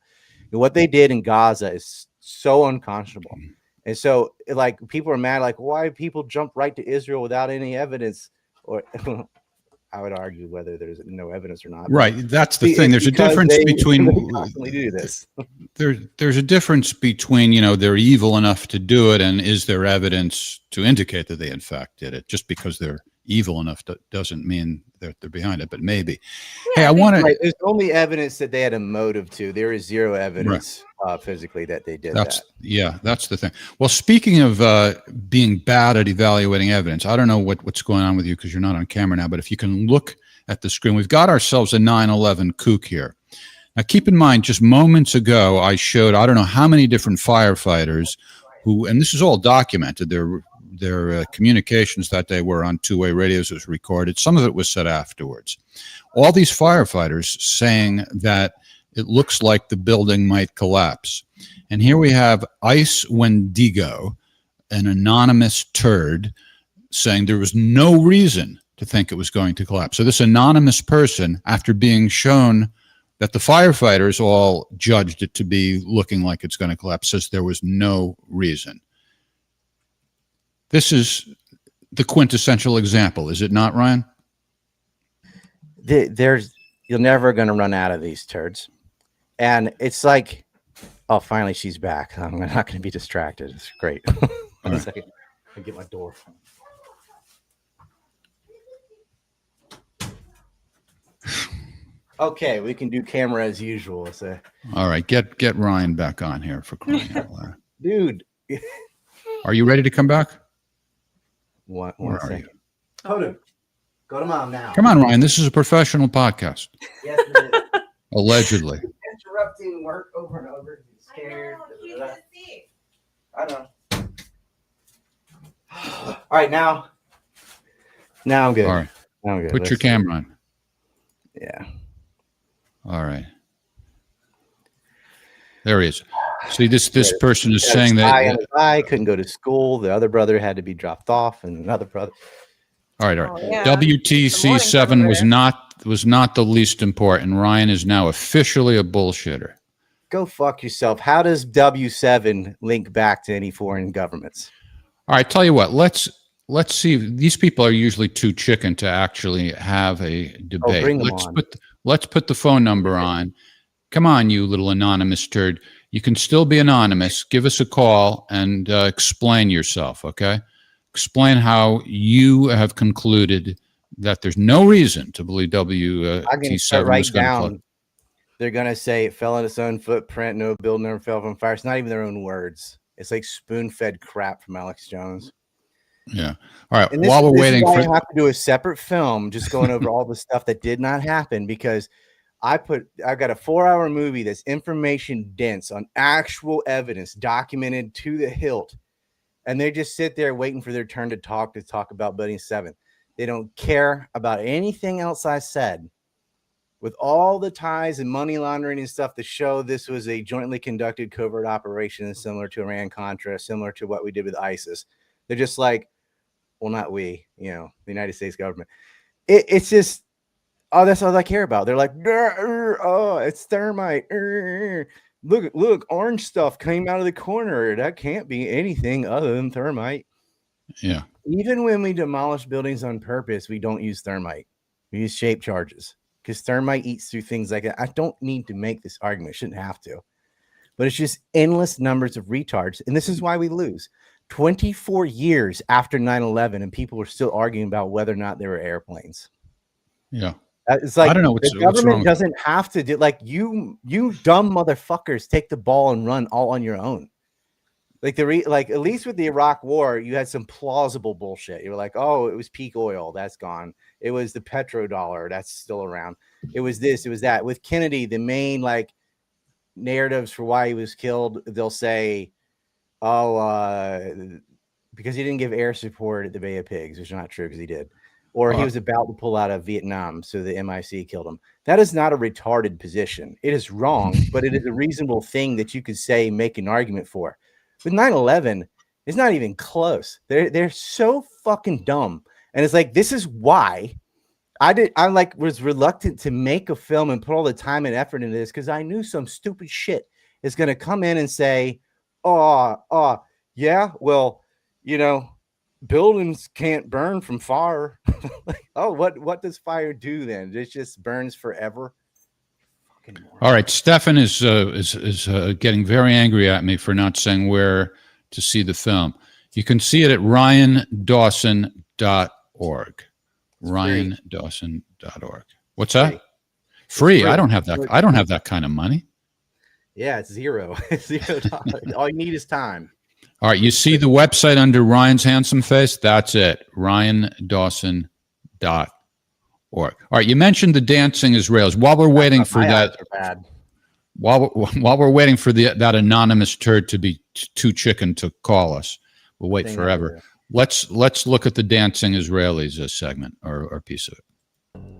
And what they did in Gaza is so unconscionable. And so, like, people are mad, like, why people jump right to Israel without any evidence? Or I would argue whether there's no evidence or not. Right. That's the thing. There's a difference between constantly do this. There's a difference between, they're evil enough to do it, and is there evidence to indicate that they in fact did it? Just because they're evil enough doesn't mean that they're behind it, but maybe. Yeah, hey, I want to. Right, there's only evidence that they had a motive to. There is zero evidence physically that they did that. Yeah, that's the thing. Well, speaking of being bad at evaluating evidence, I don't know what's going on with you because you're not on camera now, but if you can look at the screen, we've got ourselves a 9/11 kook here. Now, keep in mind, just moments ago, I showed, I don't know how many different firefighters who, and this is all documented, their communications that day were on two-way radios. It was recorded. Some of it was said afterwards. All these firefighters saying that it looks like the building might collapse. And here we have Ice Wendigo, an anonymous turd, saying there was no reason to think it was going to collapse. So this anonymous person, after being shown that the firefighters all judged it to be looking like it's going to collapse, says there was no reason. This is the quintessential example, is it not, Ryan? You're never going to run out of these turds. And it's like, oh, finally she's back. I'm not going to be distracted. It's great. One second. I'll get my door. Okay, we can do camera as usual. So. All right, get Ryan back on here for crying out loud. Dude. Are you ready to come back? One second. Hold on. Go to mom now. Come on, Ryan. This is a professional podcast. Yes, it is. Allegedly. Interrupting work over and over. Scared. I know. All right, now I'm good. All right. Now I'm good. Put your camera on. Yeah. All right. There he is. See, this person is saying that I couldn't go to school. The other brother had to be dropped off, and another brother. All right. Oh, yeah. WTC 7 was not the least important. Ryan is now officially a bullshitter. go fuck yourself. How does W7 link back to any foreign governments? All right, tell you what, let's see. These people are usually too chicken to actually have a debate. bring them on. Let's put the phone number on. Come on, you little anonymous turd. You can still be anonymous. Give us a call and explain yourself, okay? Explain how you have concluded that there's no reason to believe I'm going to WT7 write was going to down. flood. They're going to say it fell on its own footprint. No building ever fell from fire. It's not even their own words. It's like spoon-fed crap from Alex Jones. Yeah. All right. And this, While we're this waiting is why for I have to do a separate film, just going over all the stuff that did not happen, because I've got a 4-hour movie that's information dense on actual evidence documented to the hilt. And they just sit there waiting for their turn to talk about Building 7. They don't care about anything else I said. With all the ties and money laundering and stuff to show this was a jointly conducted covert operation similar to Iran-Contra, similar to what we did with ISIS. They're just like, well, not we, the United States government. It's just, oh, that's all I care about. They're like, oh, it's thermite. Look, orange stuff came out of the corner. That can't be anything other than thermite. Yeah. Even when we demolish buildings on purpose, we don't use thermite. We use shape charges because thermite eats through things like that. I don't need to make this argument. Shouldn't have to. But it's just endless numbers of retards. And this is why we lose. 24 years after 9/11, and people are still arguing about whether or not there were airplanes. Yeah. It's like, I don't know the government doesn't have to do, like, you dumb motherfuckers take the ball and run all on your own. Like at least with the Iraq War, you had some plausible bullshit. You were like, oh, it was peak oil, that's gone. It was the petrodollar, that's still around. It was this, it was that. With Kennedy, the main narratives for why he was killed, they'll say, oh, because he didn't give air support at the Bay of Pigs, which is not true because he did. Or he was about to pull out of Vietnam, so the MI6 killed him. That is not a retarded position. It is wrong, but it is a reasonable thing that you could say, make an argument for. With 9/11, it's not even close. They're so fucking dumb. And it's like, this is why I was reluctant to make a film and put all the time and effort into this, because I knew some stupid shit is going to come in and say, yeah, well, buildings can't burn from fire. What does fire do then? It just burns forever. All right, Stefan is getting very angry at me for not saying where to see the film. You can see it at ryandawson.org. ryandawson.org. What's that? Free. I don't have that. I don't have that kind of money. Yeah, it's $0. It's $0. All you need is time. All right, you see the website under Ryan's handsome face? That's it, ryandawson.org. All right, you mentioned the dancing Israelis. While we're waiting for that, while we're waiting for that anonymous turd to be too chicken to call us, we'll wait forever. Let's look at the dancing Israelis segment or piece of it.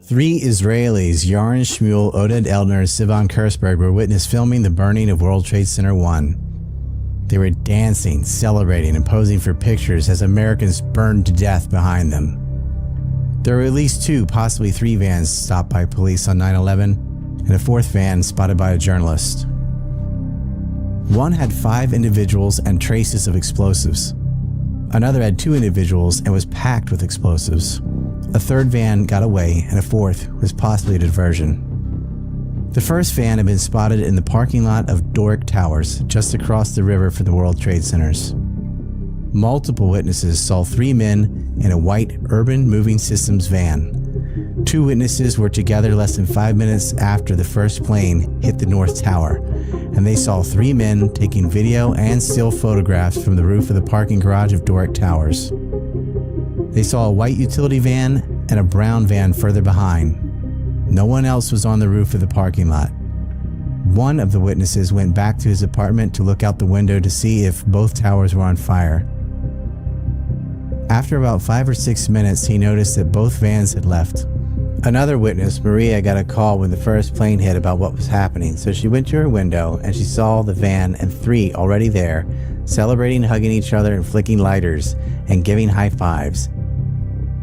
3 Israelis, Yaron Shmuel, Oded Eldner, and Sivan Kursberg, were witnessed filming the burning of World Trade Center 1. They were dancing, celebrating, and posing for pictures as Americans burned to death behind them. There were at least 2, possibly 3 vans stopped by police on 9/11, and a 4th van spotted by a journalist. One had 5 individuals and traces of explosives. Another had 2 individuals and was packed with explosives. A 3rd van got away, and a 4th was possibly a diversion. The first van had been spotted in the parking lot of Doric Towers, just across the river from the World Trade Centers. Multiple witnesses saw 3 men in a white Urban Moving Systems van. 2 witnesses were together less than 5 minutes after the first plane hit the North Tower, and they saw 3 men taking video and still photographs from the roof of the parking garage of Doric Towers. They saw a white utility van and a brown van further behind. No one else was on the roof of the parking lot. One of the witnesses went back to his apartment to look out the window to see if both towers were on fire. After about 5 or 6 minutes, he noticed that both vans had left. Another witness, Maria, got a call when the first plane hit about what was happening, so she went to her window and she saw the van and 3 already there, celebrating, hugging each other and flicking lighters and giving high fives.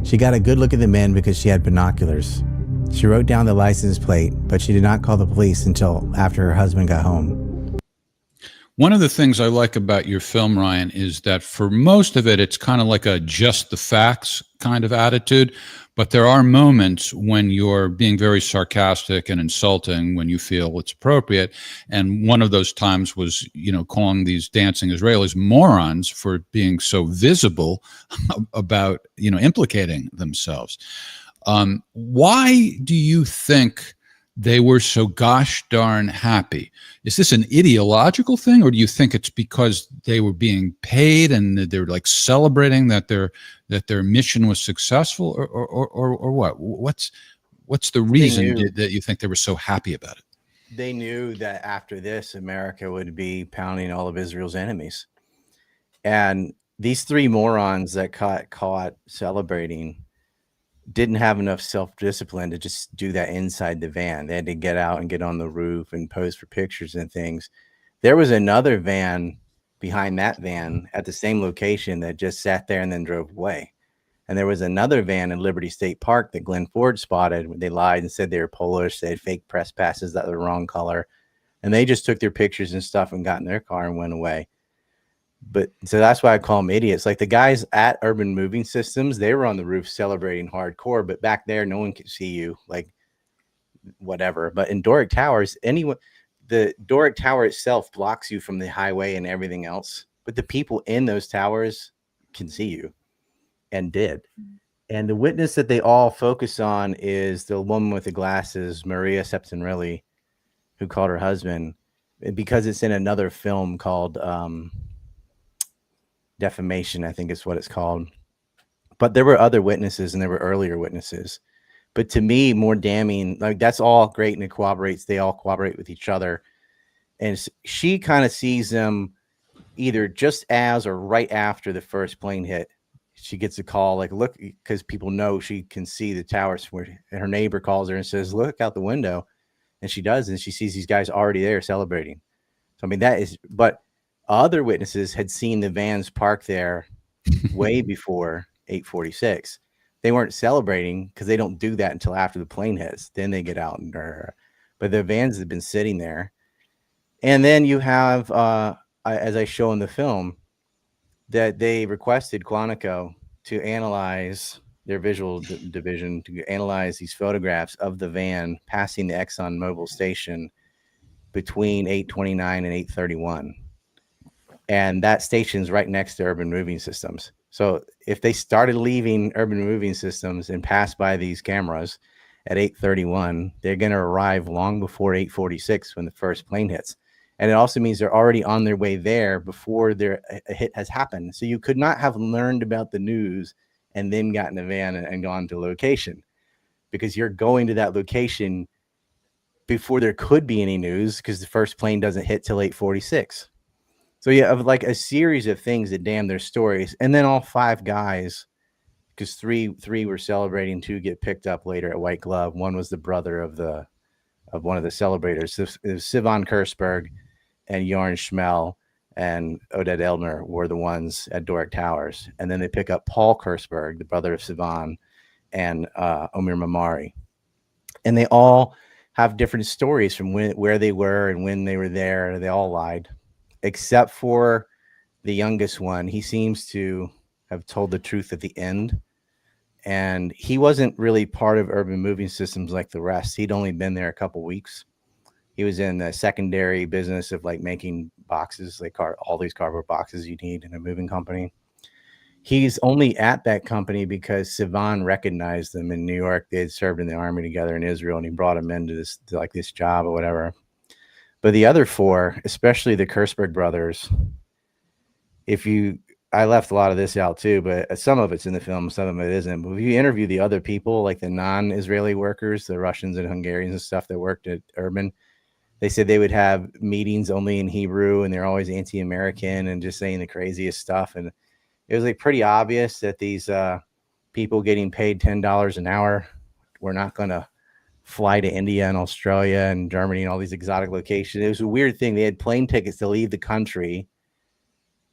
She got a good look at the men because she had binoculars. She wrote down the license plate, but she did not call the police until after her husband got home. One of the things I like about your film, Ryan, is that for most of it, it's kind of like a just the facts kind of attitude. But there are moments when you're being very sarcastic and insulting when you feel it's appropriate. And one of those times was, calling these dancing Israelis morons for being so visible about, implicating themselves. Why do you think they were so gosh darn happy? Is this an ideological thing, or do you think it's because they were being paid and they're like celebrating that their mission was successful, or what? What's the reason that you think they were so happy about it? They knew that after this, America would be pounding all of Israel's enemies, and these three morons that caught celebrating didn't have enough self-discipline to just do that inside the van. They had to get out and get on the roof and pose for pictures and things. There was another van behind that van at the same location that just sat there and then drove away. And there was another van in Liberty State Park that Glenn Ford spotted when they lied and said they were Polish. They had fake press passes that were the wrong color. And they just took their pictures and stuff and got in their car and went away. But so that's why I call them idiots. Like the guys at Urban Moving Systems, they were on the roof celebrating hardcore, but back there, no one could see you, like whatever. But in Doric Towers, the Doric Tower itself blocks you from the highway and everything else. But the people in those towers can see you, and did. And the witness that they all focus on is the woman with the glasses, Maria Septinelli, who called her husband, because it's in another film called Defamation, I think is what it's called. But there were other witnesses, and there were earlier witnesses. But to me, more damning, like that's all great, and it corroborates. They all cooperate with each other. And she kind of sees them either just as or right after the first plane hit. She gets a call, like, look, because people know she can see the towers. Where her neighbor calls her and says, look out the window. And she does, and she sees these guys already there celebrating. So, I mean, that is, but other witnesses had seen the vans parked there way before 8:46. They weren't celebrating because they don't do that until after the plane hits. Then they get out and but the vans have been sitting there. And then you have, as I show in the film, that they requested Quantico to analyze their visual division, to analyze these photographs of the van passing the Exxon Mobil station between 8:29 and 8:31. And that station's right next to Urban Moving Systems. So if they started leaving Urban Moving Systems and passed by these cameras at 8:31, they're going to arrive long before 8:46 when the first plane hits. And it also means they're already on their way there before their hit has happened. So you could not have learned about the news and then gotten a van and gone to location, because you're going to that location before there could be any news, because the first plane doesn't hit till 8:46. So you have like a series of things that damn their stories. And then all five guys, because three were celebrating, two get picked up later at White Glove. One was the brother of one of the celebrators. It was Sivan Kersberg and Jorn Schmel and Oded Elmer were the ones at Doric Towers. And then they pick up Paul Kersberg, the brother of Sivan, and Omer Mamari. And they all have different stories from where they were and when they were there. They all lied, except for the youngest one. He seems to have told the truth at the end. And he wasn't really part of Urban Moving Systems like the rest. He'd only been there a couple weeks. He was in the secondary business of like making boxes, like all these cardboard boxes you need in a moving company. He's only at that company because Sivan recognized them in New York. They had served in the army together in Israel, and he brought him into this job or whatever. But the other four, especially the Kersberg brothers, I left a lot of this out too, but some of it's in the film, some of it isn't. But if you interview the other people, like the non-Israeli workers, the Russians and Hungarians and stuff that worked at Urban, they said they would have meetings only in Hebrew, and they're always anti-American and just saying the craziest stuff. And it was like pretty obvious that these people getting paid $10 an hour were not going to fly to India and Australia and Germany and all these exotic locations. It was a weird thing. They had plane tickets to leave the country,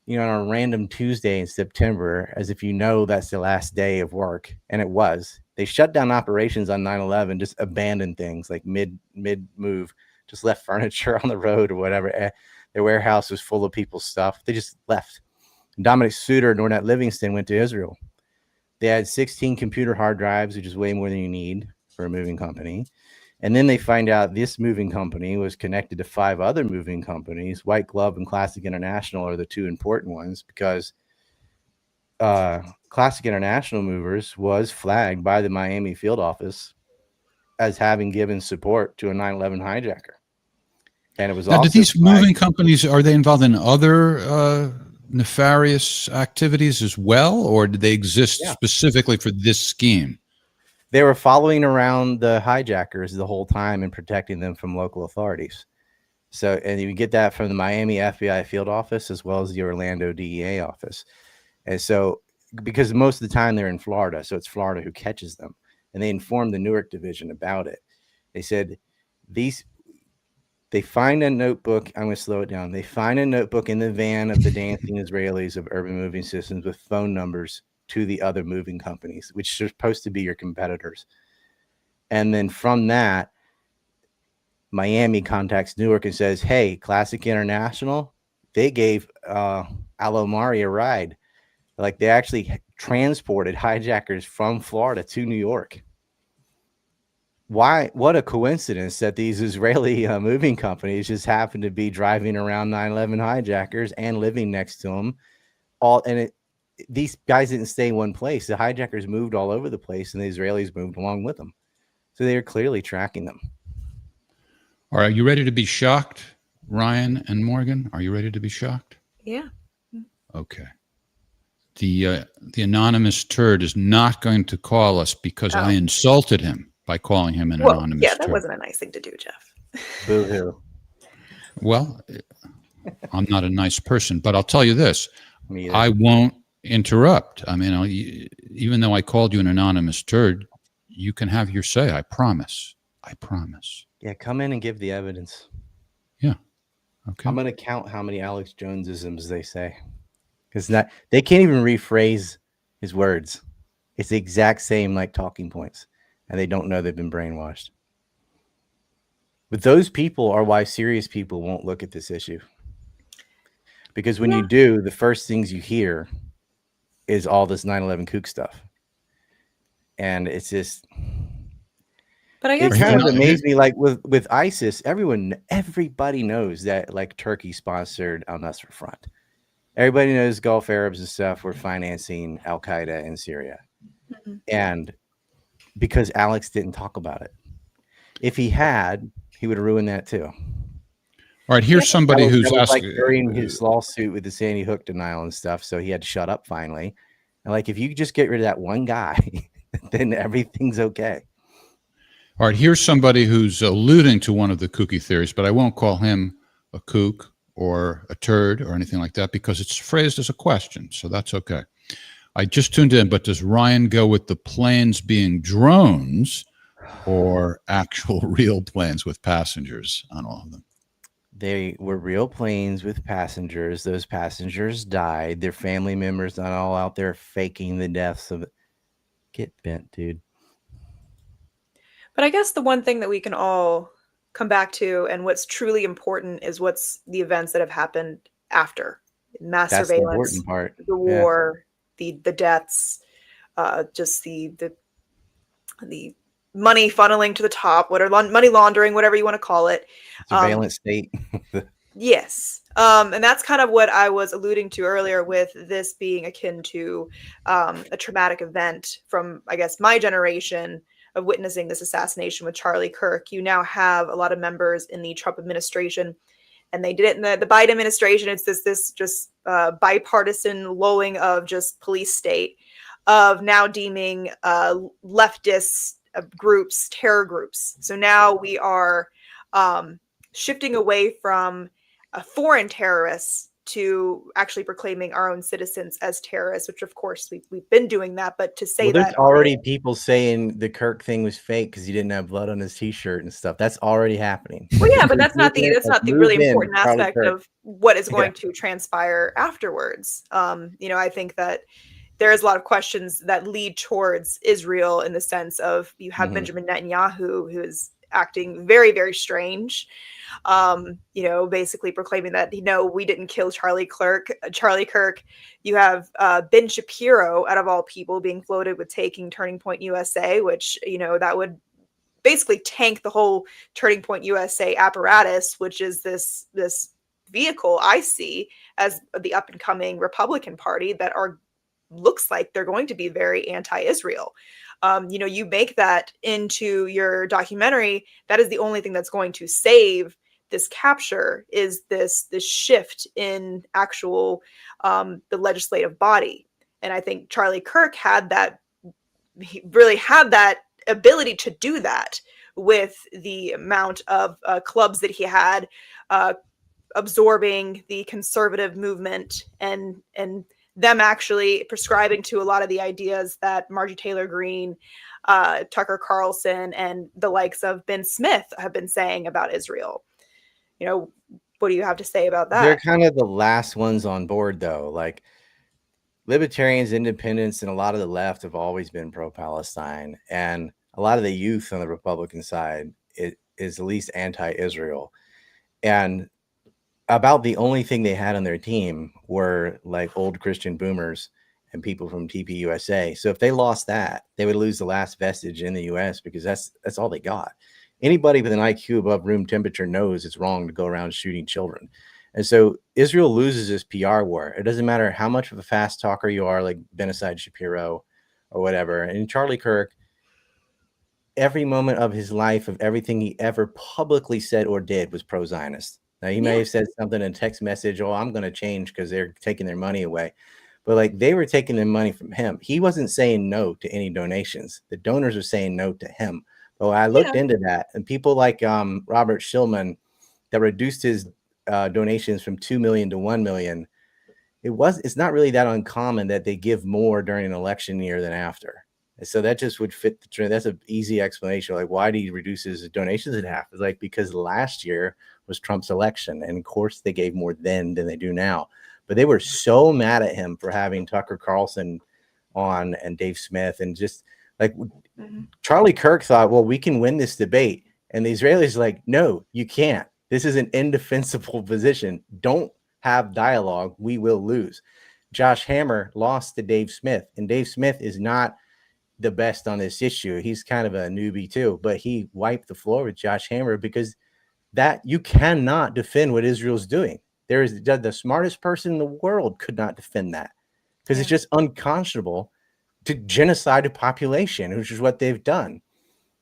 on a random Tuesday in September, as if that's the last day of work. And it was. They shut down operations on 9/11, just abandoned things like mid move, just left furniture on the road or whatever. Their warehouse was full of people's stuff. They just left. Dominic Suter and Ornette Livingston went to Israel. They had 16 computer hard drives, which is way more than you need for a moving company. And then they find out this moving company was connected to 5 other moving companies. White Glove and Classic International are the 2 important ones, because Classic International Movers was flagged by the Miami field office as having given support to a 9/11 hijacker. And it was Now, also do these flagged. moving companies, are they involved in other nefarious activities as well, or did they exist specifically for this scheme? They were following around the hijackers the whole time and protecting them from local authorities. So, and you get that from the Miami FBI field office as well as the Orlando DEA office. And so, because most of the time they're in Florida, so it's Florida who catches them. And they informed the Newark division about it. They said, they find a notebook. I'm going to slow it down. They find a notebook in the van of the dancing Israelis of Urban Moving Systems with phone numbers to the other moving companies, which are supposed to be your competitors. And then from that, Miami contacts Newark and says, hey, Classic International, they gave Alomari a ride. Like, they actually transported hijackers from Florida to New York. Why? What a coincidence that these Israeli moving companies just happen to be driving around 9/11 hijackers and living next to them. These guys didn't stay in one place. The hijackers moved all over the place, and the Israelis moved along with them. So they are clearly tracking them. All right, are you ready to be shocked, Ryan and Morgan? Are you ready to be shocked? Yeah. Okay. The anonymous turd is not going to call us because I insulted him by calling him an anonymous turd. Yeah, that wasn't a nice thing to do, Jeff. Boo-hoo. Well, I'm not a nice person, but I'll tell you this. I won't interrupt. I mean, even though I called you an anonymous turd, you can have your say. I promise. I promise. Yeah, come in and give the evidence. Yeah. Okay. I'm going to count how many Alex Jonesisms they say. Because they can't even rephrase his words. It's the exact same like talking points. And they don't know they've been brainwashed. But those people are why serious people won't look at this issue. Because when you do, the first things you hear is all this 9/11 kook stuff. And it's just... But I guess it kind of amazed me, like with ISIS, everybody knows that like Turkey sponsored al-Nusra Front. Everybody knows Gulf Arabs and stuff were financing Al-Qaeda in Syria. Mm-hmm. And because Alex didn't talk about it. If he had, he would have ruined that too. All right, here's somebody who's like during his lawsuit with the Sandy Hook denial and stuff, so he had to shut up finally. And like, if you just get rid of that one guy, then everything's okay. All right, here's somebody who's alluding to one of the kooky theories, but I won't call him a kook or a turd or anything like that because it's phrased as a question, so that's okay. I just tuned in, but does Ryan go with the planes being drones or actual real planes with passengers on all of them? They were real planes with passengers. Those passengers died. Their family members not all out there faking the deaths of it. Get bent, dude. But I guess the one thing that we can all come back to and what's truly important is what's the events that have happened after. Mass surveillance, the important part. The war, the deaths, just the money funneling to the top, money laundering, whatever you want to call it. Surveillance state. Yes. And that's kind of what I was alluding to earlier with this being akin to a traumatic event from, I guess, my generation of witnessing this assassination with Charlie Kirk. You now have a lot of members in the Trump administration, and they did it in the Biden administration. It's this just bipartisan lulling of just police state of now deeming leftist groups terror groups. So now we are shifting away from foreign terrorists to actually proclaiming our own citizens as terrorists, which of course we've been doing that. But to say there's that already people saying the Kirk thing was fake because he didn't have blood on his T-shirt and stuff. That's already happening. Well, yeah, but that's not the really important aspect of what is going to transpire afterwards. I think that there is a lot of questions that lead towards Israel in the sense of you have Benjamin Netanyahu, who is acting very, very strange. Basically proclaiming that, we didn't kill Charlie Kirk. You have Ben Shapiro, out of all people, being floated with taking Turning Point USA, which, that would basically tank the whole Turning Point USA apparatus, which is this vehicle I see as the up and coming Republican Party that looks like they're going to be very anti-Israel. You make that into your documentary. That is the only thing that's going to save this capture, is this shift in actual the legislative body. And I think Charlie Kirk he really had that ability to do that with the amount of clubs that he had, absorbing the conservative movement and them actually prescribing to a lot of the ideas that Marjorie Taylor Greene, Tucker Carlson, and the likes of Ben Smith have been saying about Israel. What do you have to say about that? They're kind of the last ones on board, though. Like, libertarians, independents, and a lot of the left have always been pro-Palestine, and a lot of the youth on the Republican side is at least anti-Israel. And about the only thing they had on their team were like old Christian boomers and people from TPUSA. So if they lost that, they would lose the last vestige in the US, because that's all they got. Anybody with an IQ above room temperature knows it's wrong to go around shooting children. And so Israel loses this PR war. It doesn't matter how much of a fast talker you are, like Benacide Shapiro or whatever. And Charlie Kirk, every moment of his life, of everything he ever publicly said or did, was pro-Zionist. Now, he may have said something in a text message, "Oh, I'm going to change because they're taking their money away." But like, they were taking their money from him. He wasn't saying no to any donations. The donors were saying no to him. But I looked into that, and people like Robert Shillman, that reduced his donations from 2 million to 1 million. It's not really that uncommon that they give more during an election year than after. And so that just would fit the trend. That's an easy explanation. Like, why did he reduce his donations in half? It's like, because last year was Trump's election, and of course they gave more then than they do now. But they were so mad at him for having Tucker Carlson on and Dave Smith, and just like Charlie Kirk thought, well, we can win this debate, and the Israelis are like, no, you can't. This is an indefensible position. Don't have dialogue. We will lose. Josh Hammer lost to Dave Smith, and Dave Smith is not the best on this issue. He's kind of a newbie too, but he wiped the floor with Josh Hammer, because that you cannot defend what Israel's doing. There is the smartest person in the world could not defend that, because it's just unconscionable to genocide a population, which is what they've done.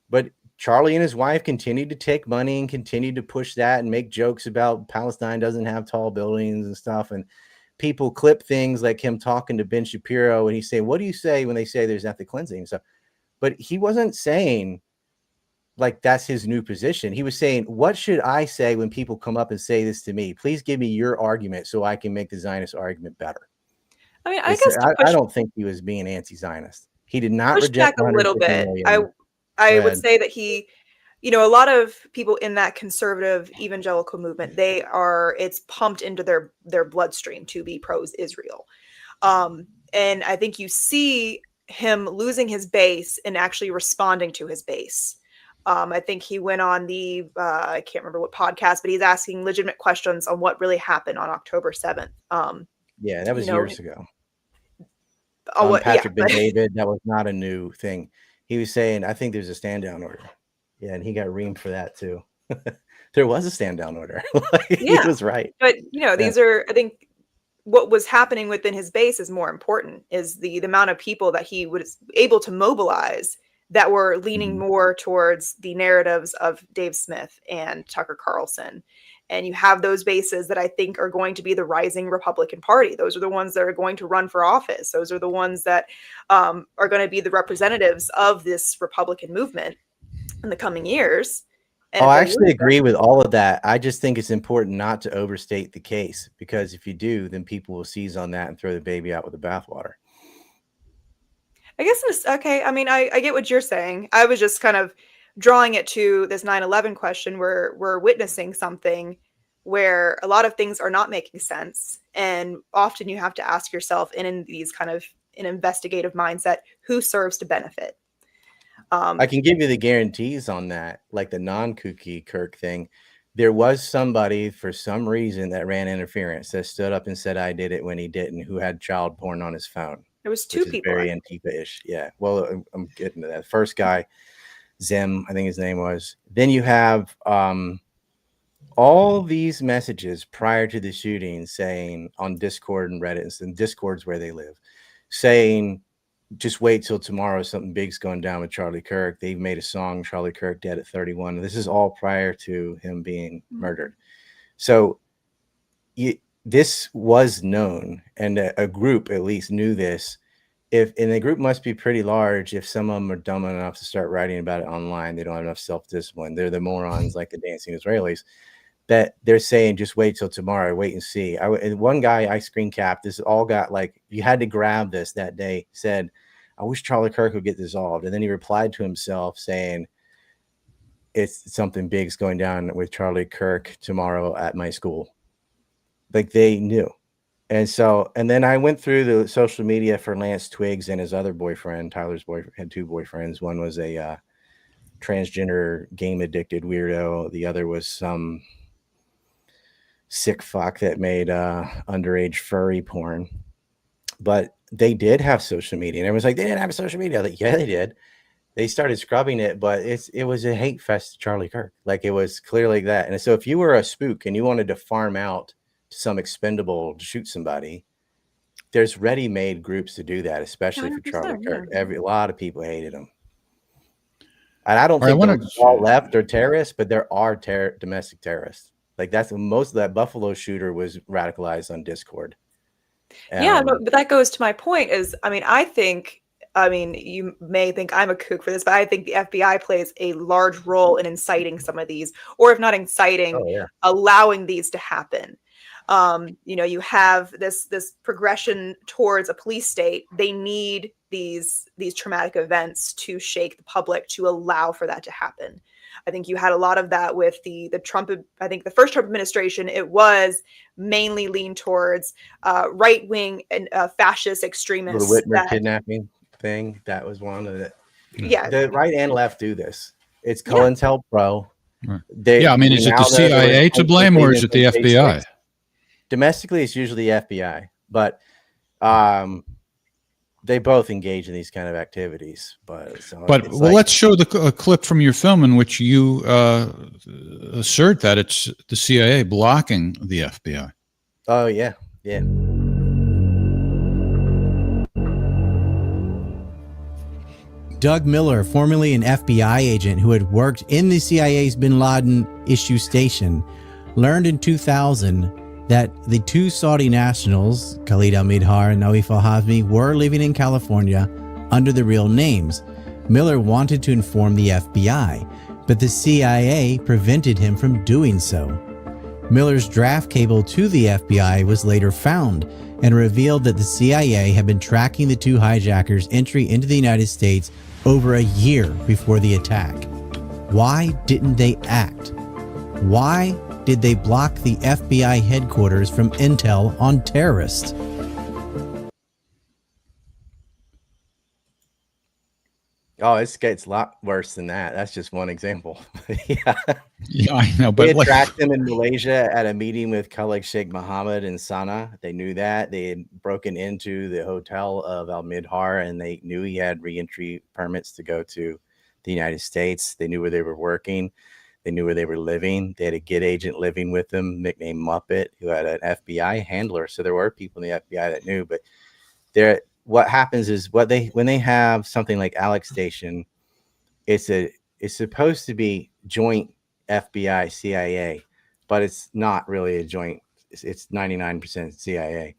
But Charlie and his wife continued to take money and continued to push that and make jokes about Palestine doesn't have tall buildings and stuff. And people clip things like him talking to Ben Shapiro, and he's saying, "What do you say when they say there's ethnic cleansing and stuff?" But he wasn't saying like that's his new position. He was saying, what should I say when people come up and say this to me? Please give me your argument so I can make the Zionist argument better. I mean, I guess I don't think he was being anti-Zionist. He did not push reject back a little bit. million. I would say that he, a lot of people in that conservative evangelical movement, it's pumped into their bloodstream to be pro-Israel. And I think you see him losing his base and actually responding to his base. I think he went on I can't remember what podcast, but he's asking legitimate questions on what really happened on October 7th. Yeah, that was years ago. Patrick Ben David, that was not a new thing. He was saying, I think there's a stand down order. Yeah, and he got reamed for that too. There was a stand down order. He was right. But these are, I think, what was happening within his base is more important, is the amount of people that he was able to mobilize that were leaning more towards the narratives of Dave Smith and Tucker Carlson. And you have those bases that I think are going to be the rising Republican Party. Those are the ones that are going to run for office. Those are the ones that are going to be the representatives of this Republican movement in the coming years. And I actually agree with all of that. I just think it's important not to overstate the case, because if you do, then people will seize on that and throw the baby out with the bathwater. I guess okay. I mean, I get what you're saying. I was just kind of drawing it to this 9/11 question, where we're witnessing something where a lot of things are not making sense. And often you have to ask yourself in these kind of an investigative mindset, who serves to benefit? I can give you the guarantees on that, like the non-kooky Kirk thing. There was somebody for some reason that ran interference that stood up and said I did it when he didn't, who had child porn on his phone. There was two which is people. very Antifa-ish. Yeah. Well, I'm getting to that. First guy, Zim, I think his name was. Then you have all these messages prior to the shooting saying on Discord and Reddit, and Discord's where they live, saying, just wait till tomorrow. Something big's going down with Charlie Kirk. They've made a song, Charlie Kirk Dead at 31. This is all prior to him being murdered. So this was known, and a group at least knew this. And the group must be pretty large if some of them are dumb enough to start writing about it online. They don't have enough self-discipline. They're the morons like the dancing Israelis that they're saying, just wait till tomorrow, wait and see. And one guy I screen capped, this all got like, you had to grab this that day, said, I wish Charlie Kirk would get dissolved. And then he replied to himself saying, it's something big's going down with Charlie Kirk tomorrow at my school. Like they knew. And so, and then I went through the social media for Lance Twiggs and his other boyfriend. Tyler's boyfriend had two boyfriends. One was a transgender game addicted weirdo. The other was some sick fuck that made underage furry porn. But they did have social media, and everyone's like, they didn't have social media. Like, yeah, they did. They started scrubbing it, but it was a hate fest to Charlie Kirk. Like, it was clearly that. And so if you were a spook and you wanted to farm out to some expendable to shoot somebody, there's ready-made groups to do that, especially for Charlie Kirk. Yeah. A lot of people hated him. And I don't All right, think I they're all left or terrorists, but there are domestic terrorists. Like that's most of that Buffalo shooter was radicalized on Discord. Yeah, but that goes to my point is, I mean, you may think I'm a kook for this, but I think the FBI plays a large role in inciting some of these, or if not inciting, allowing these to happen. You have this progression towards a police state. They need these traumatic events to shake the public, to allow for that to happen. I think you had a lot of that with the Trump. I think the first Trump administration, it was mainly leaned towards right-wing and fascist extremists. The Whitmer kidnapping thing, that was one of the. Yeah, the right and left do this. It's COINTELPRO. Right. Is it the CIA to blame, or is it the FBI? Domestically, it's usually the FBI, but they both engage in these kind of activities. But let's show a clip from your film in which you assert that it's the CIA blocking the FBI. Oh yeah. Doug Miller, formerly an FBI agent who had worked in the CIA's Bin Laden issue station, learned in 2000 that the two Saudi nationals, Khalid al-Midhar and Naif al-Hazmi, were living in California under the real names. Miller wanted to inform the FBI, but the CIA prevented him from doing so. Miller's draft cable to the FBI was later found and revealed that the CIA had been tracking the two hijackers' entry into the United States over a year before the attack. Why didn't they act? Why did they block the FBI headquarters from intel on terrorists? Oh, it gets a lot worse than that. That's just one example. Yeah, I know. But they tracked them in Malaysia at a meeting with Khalid Sheikh Mohammed in Sana'a. They knew that. They had broken into the hotel of al-Midhar, and they knew he had re-entry permits to go to the United States. They knew where they were working. They knew where they were living. They had a GIT agent living with them, nicknamed Muppet, who had an FBI handler. So there were people in the FBI that knew. But what happens is when they have something like Alex Station, it's supposed to be joint FBI CIA, but it's not really a joint. It's 99% CIA.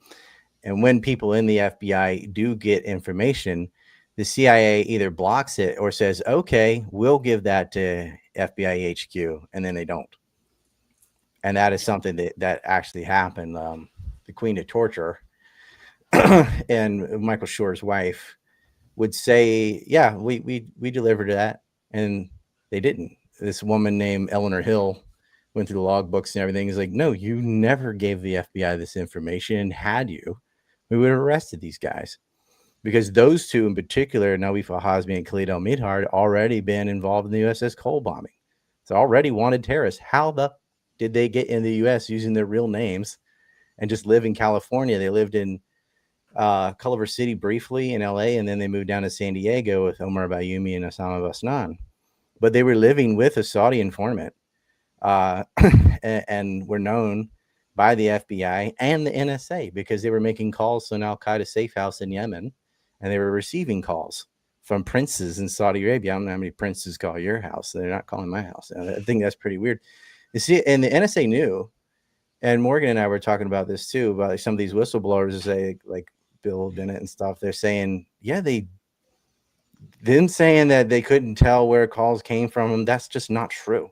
And when people in the FBI do get information, the CIA either blocks it or says, okay, we'll give that to FBI HQ, and then they don't. And that is something that actually happened. The Queen of Torture and Michael Schor's wife would say, yeah, we delivered that, and they didn't. This woman named Eleanor Hill went through the logbooks and everything. Is like, no, you never gave the FBI this information. Had you, we would have arrested these guys. because those two in particular, Nawif al-Hazmi and Khalid al-Midhar, had already been involved in the USS Cole bombing. It's already wanted terrorists. How did they get in the U.S. using their real names and just live in California? They lived in Culver City briefly in LA, and then they moved down to San Diego with Omar Bayoumi and Osama Basnan. But they were living with a Saudi informant and were known by the FBI and the NSA because they were making calls to an Al-Qaeda safe house in Yemen, and they were receiving calls from princes in Saudi Arabia. I don't know how many princes call your house. They're not calling my house. I think that's pretty weird. You see, and the NSA knew, and Morgan and I were talking about this too, about like some of these whistleblowers who say, like Bill Bennett and stuff, they're saying, yeah, them saying that they couldn't tell where calls came from them, that's just not true.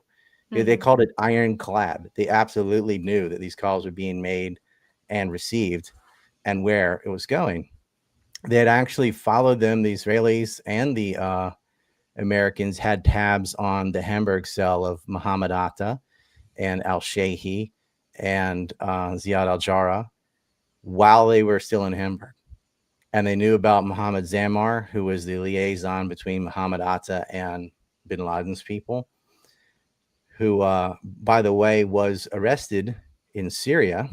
Mm-hmm. They called it ironclad. They absolutely knew that these calls were being made and received and where it was going. They had actually followed them. The Israelis and the Americans had tabs on the Hamburg cell of Muhammad Atta and al-Shehi and Ziad al-Jarrah while they were still in Hamburg. And they knew about Mohammed Zammar, who was the liaison between Muhammad Atta and bin Laden's people, who, by the way, was arrested in Syria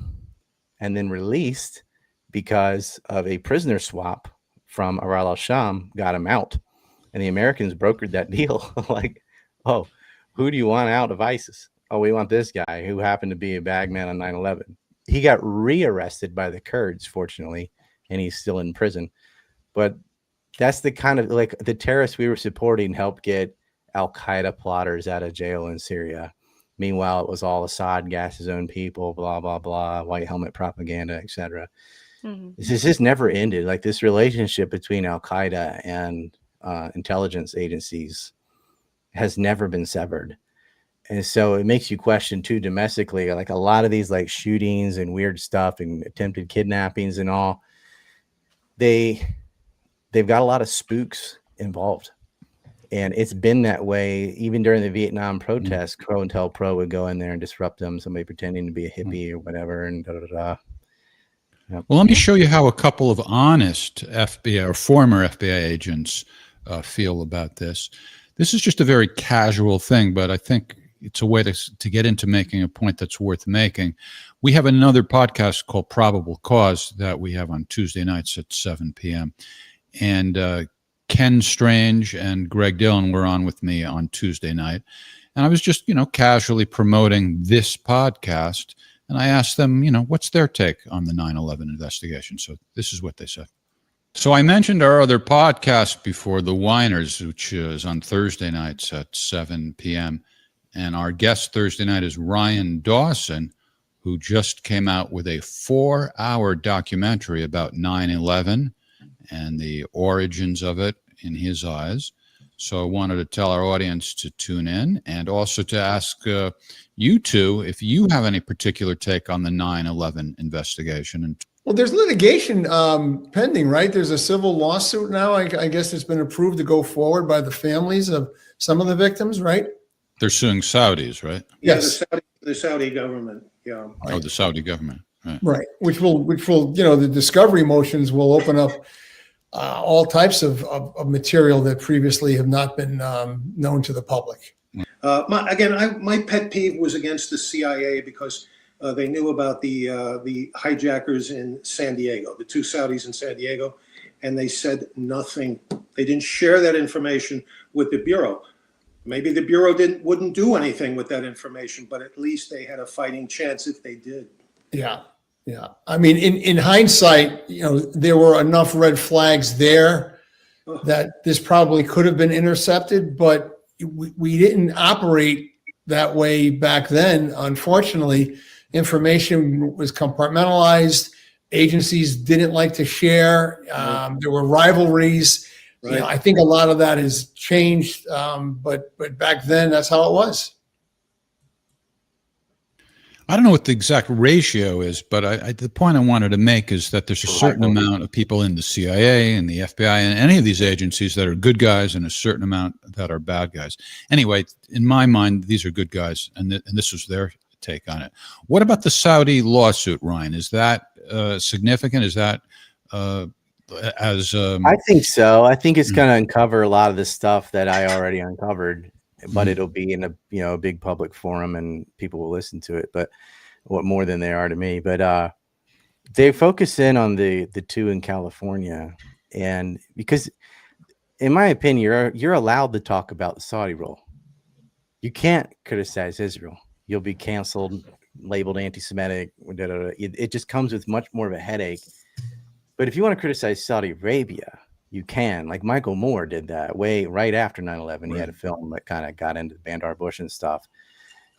and then released because of a prisoner swap from Aral al-Sham got him out. And the Americans brokered that deal. Like, oh, who do you want out of ISIS? Oh, we want this guy who happened to be a bagman on 9/11. He got rearrested by the Kurds, fortunately, and he's still in prison. But that's the kind of, like, the terrorists we were supporting helped get Al-Qaeda plotters out of jail in Syria. Meanwhile, it was all Assad gassed his own people, blah, blah, blah, white helmet propaganda, etc. Mm-hmm. This just never ended. Like, this relationship between Al-Qaeda and intelligence agencies has never been severed. And so it makes you question too, domestically, like a lot of these like shootings and weird stuff and attempted kidnappings and all, they've got a lot of spooks involved. And it's been that way even during the Vietnam protests. COINTELPRO would go in there and disrupt them, somebody pretending to be a hippie or whatever, and da-da-da. Yep. Well, let me show you how a couple of honest FBI or former FBI agents feel about this. This is just a very casual thing, but I think it's a way to get into making a point that's worth making. We have another podcast called Probable Cause that we have on Tuesday nights at 7 p.m. And Ken Strange and Greg Dillon were on with me on Tuesday night. And I was just, casually promoting this podcast. And I asked them, what's their take on the 9/11 investigation? So this is what they said. So I mentioned our other podcast before, The Whiners, which is on Thursday nights at 7 p.m. And our guest Thursday night is Ryan Dawson, who just came out with a 4-hour documentary about 9/11 and the origins of it in his eyes. So I wanted to tell our audience to tune in and also to ask you two if you have any particular take on the 9/11 investigation. Well, there's litigation pending, right? There's a civil lawsuit now. I guess it's been approved to go forward by the families of some of the victims, right? They're suing Saudis, right? Yes. The Saudi government. Yeah. Oh, the Saudi government. Right. Right. Which will, the discovery motions will open up all types of material that previously have not been known to the public. My pet peeve was against the CIA because they knew about the hijackers in San Diego, the two Saudis in San Diego, and they said nothing. They didn't share that information with the Bureau. Maybe the Bureau wouldn't do anything with that information, but at least they had a fighting chance if they did. Yeah. Yeah. I mean, in hindsight, there were enough red flags there that this probably could have been intercepted, but we didn't operate that way back then. Unfortunately, information was compartmentalized. Agencies didn't like to share. There were rivalries. Right. I think a lot of that has changed, but back then, that's how it was. I don't know what the exact ratio is, but the point I wanted to make is that there's a certain amount of people in the CIA and the FBI and any of these agencies that are good guys and a certain amount that are bad guys. Anyway, in my mind, these are good guys, and this was their take on it. What about the Saudi lawsuit, Ryan? Is that significant? Is that as I think so. I think it's going to uncover a lot of the stuff that I already uncovered, but it'll be in a big public forum and people will listen to it. But what more than they are to me? But they focus in on the two in California, and because, in my opinion, you're allowed to talk about the Saudi role. You can't criticize Israel. You'll be canceled, labeled anti-Semitic. It just comes with much more of a headache. But if you want to criticize Saudi Arabia, you can. Like Michael Moore did that right after 9/11. He had a film that kind of got into Bandar Bush and stuff.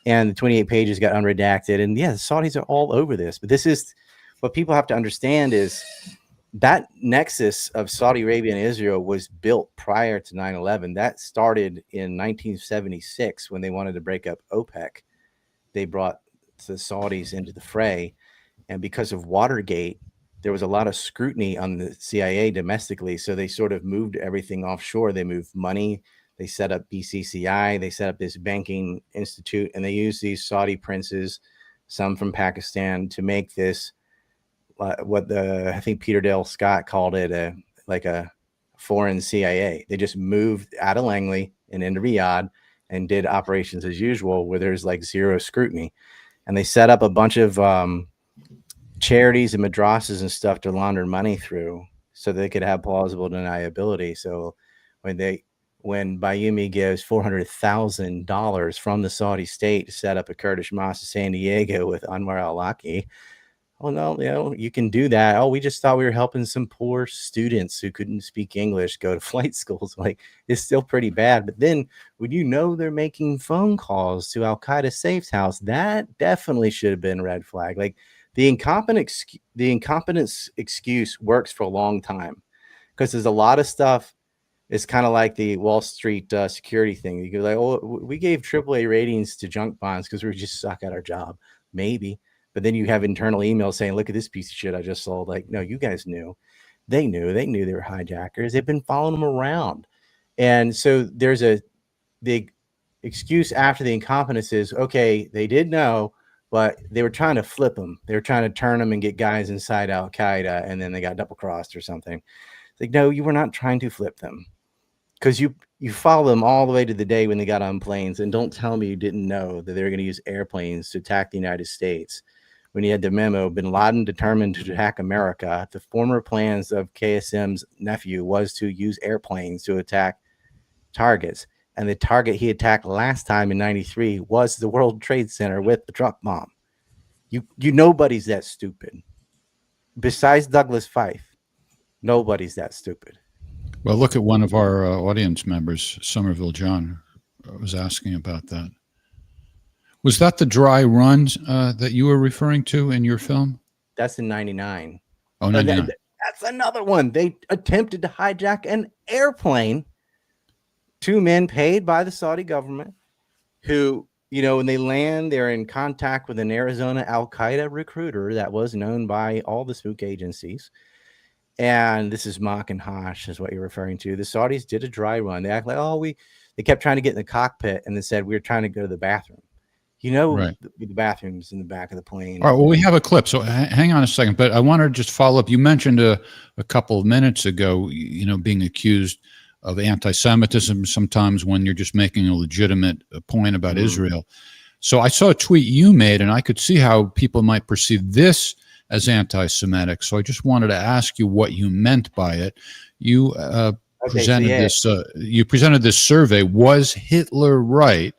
And the 28 pages got unredacted. And yeah, the Saudis are all over this. But this is what people have to understand is that nexus of Saudi Arabia and Israel was built prior to 9/11. That started in 1976 when they wanted to break up OPEC. They brought the Saudis into the fray. And because of Watergate, there was a lot of scrutiny on the CIA domestically. So they sort of moved everything offshore. They moved money. They set up BCCI. They set up this banking institute, and they used these Saudi princes, some from Pakistan, to make this I think Peter Dale Scott called it a foreign CIA. They just moved out of Langley and into Riyadh and did operations as usual, where there's like zero scrutiny. And they set up a bunch of charities and madrasas and stuff to launder money through so they could have plausible deniability. So when Bayoumi gives $400,000 from the Saudi state to set up a Kurdish mosque in San Diego with Anwar al-Awlaki, oh no, you can do that. Oh, we just thought we were helping some poor students who couldn't speak English go to flight schools. Like, it's still pretty bad. But then when they're making phone calls to Al-Qaeda safe house, that definitely should have been a red flag. Like, the incompetence excuse works for a long time because there's a lot of stuff. It's kind of like the Wall Street security thing. You go like, oh, we gave AAA ratings to junk bonds because we just suck at our job. Maybe. But then you have internal emails saying, look at this piece of shit I just sold. Like, no, you guys knew. They knew they were hijackers. They've been following them around. And so there's the excuse after the incompetence is, okay, they did know, but they were trying to flip them. They were trying to turn them and get guys inside Al-Qaeda, and then they got double crossed or something. It's like, no, you were not trying to flip them. Because you follow them all the way to the day when they got on planes, and don't tell me you didn't know that they were going to use airplanes to attack the United States. When you had the memo, Bin Laden determined to attack America, the former plans of KSM's nephew was to use airplanes to attack targets. And the target he attacked last time in 93 was the World Trade Center with the truck bomb. You nobody's that stupid. Besides Douglas Fife, nobody's that stupid. Well, look at one of our audience members, Somerville John, was asking about that. Was that the dry run that you were referring to in your film? That's in 99. Oh, 99. That's another one. They attempted to hijack an airplane. Two men paid by the Saudi government who, when they land, they're in contact with an Arizona Al-Qaeda recruiter that was known by all the spook agencies. And this is Mock and Hosh is what you're referring to. The Saudis did a dry run. They act like, they kept trying to get in the cockpit and they said, we're trying to go to the bathroom. Right. The bathrooms in the back of the plane. All right. Well, we have a clip. So hang on a second. But I want to just follow up. You mentioned a couple of minutes ago, being accused of anti-Semitism sometimes when you're just making a legitimate point about Israel. So I saw a tweet you made, and I could see how people might perceive this as anti-Semitic. So I just wanted to ask you what you meant by it. You presented this survey. Was Hitler right?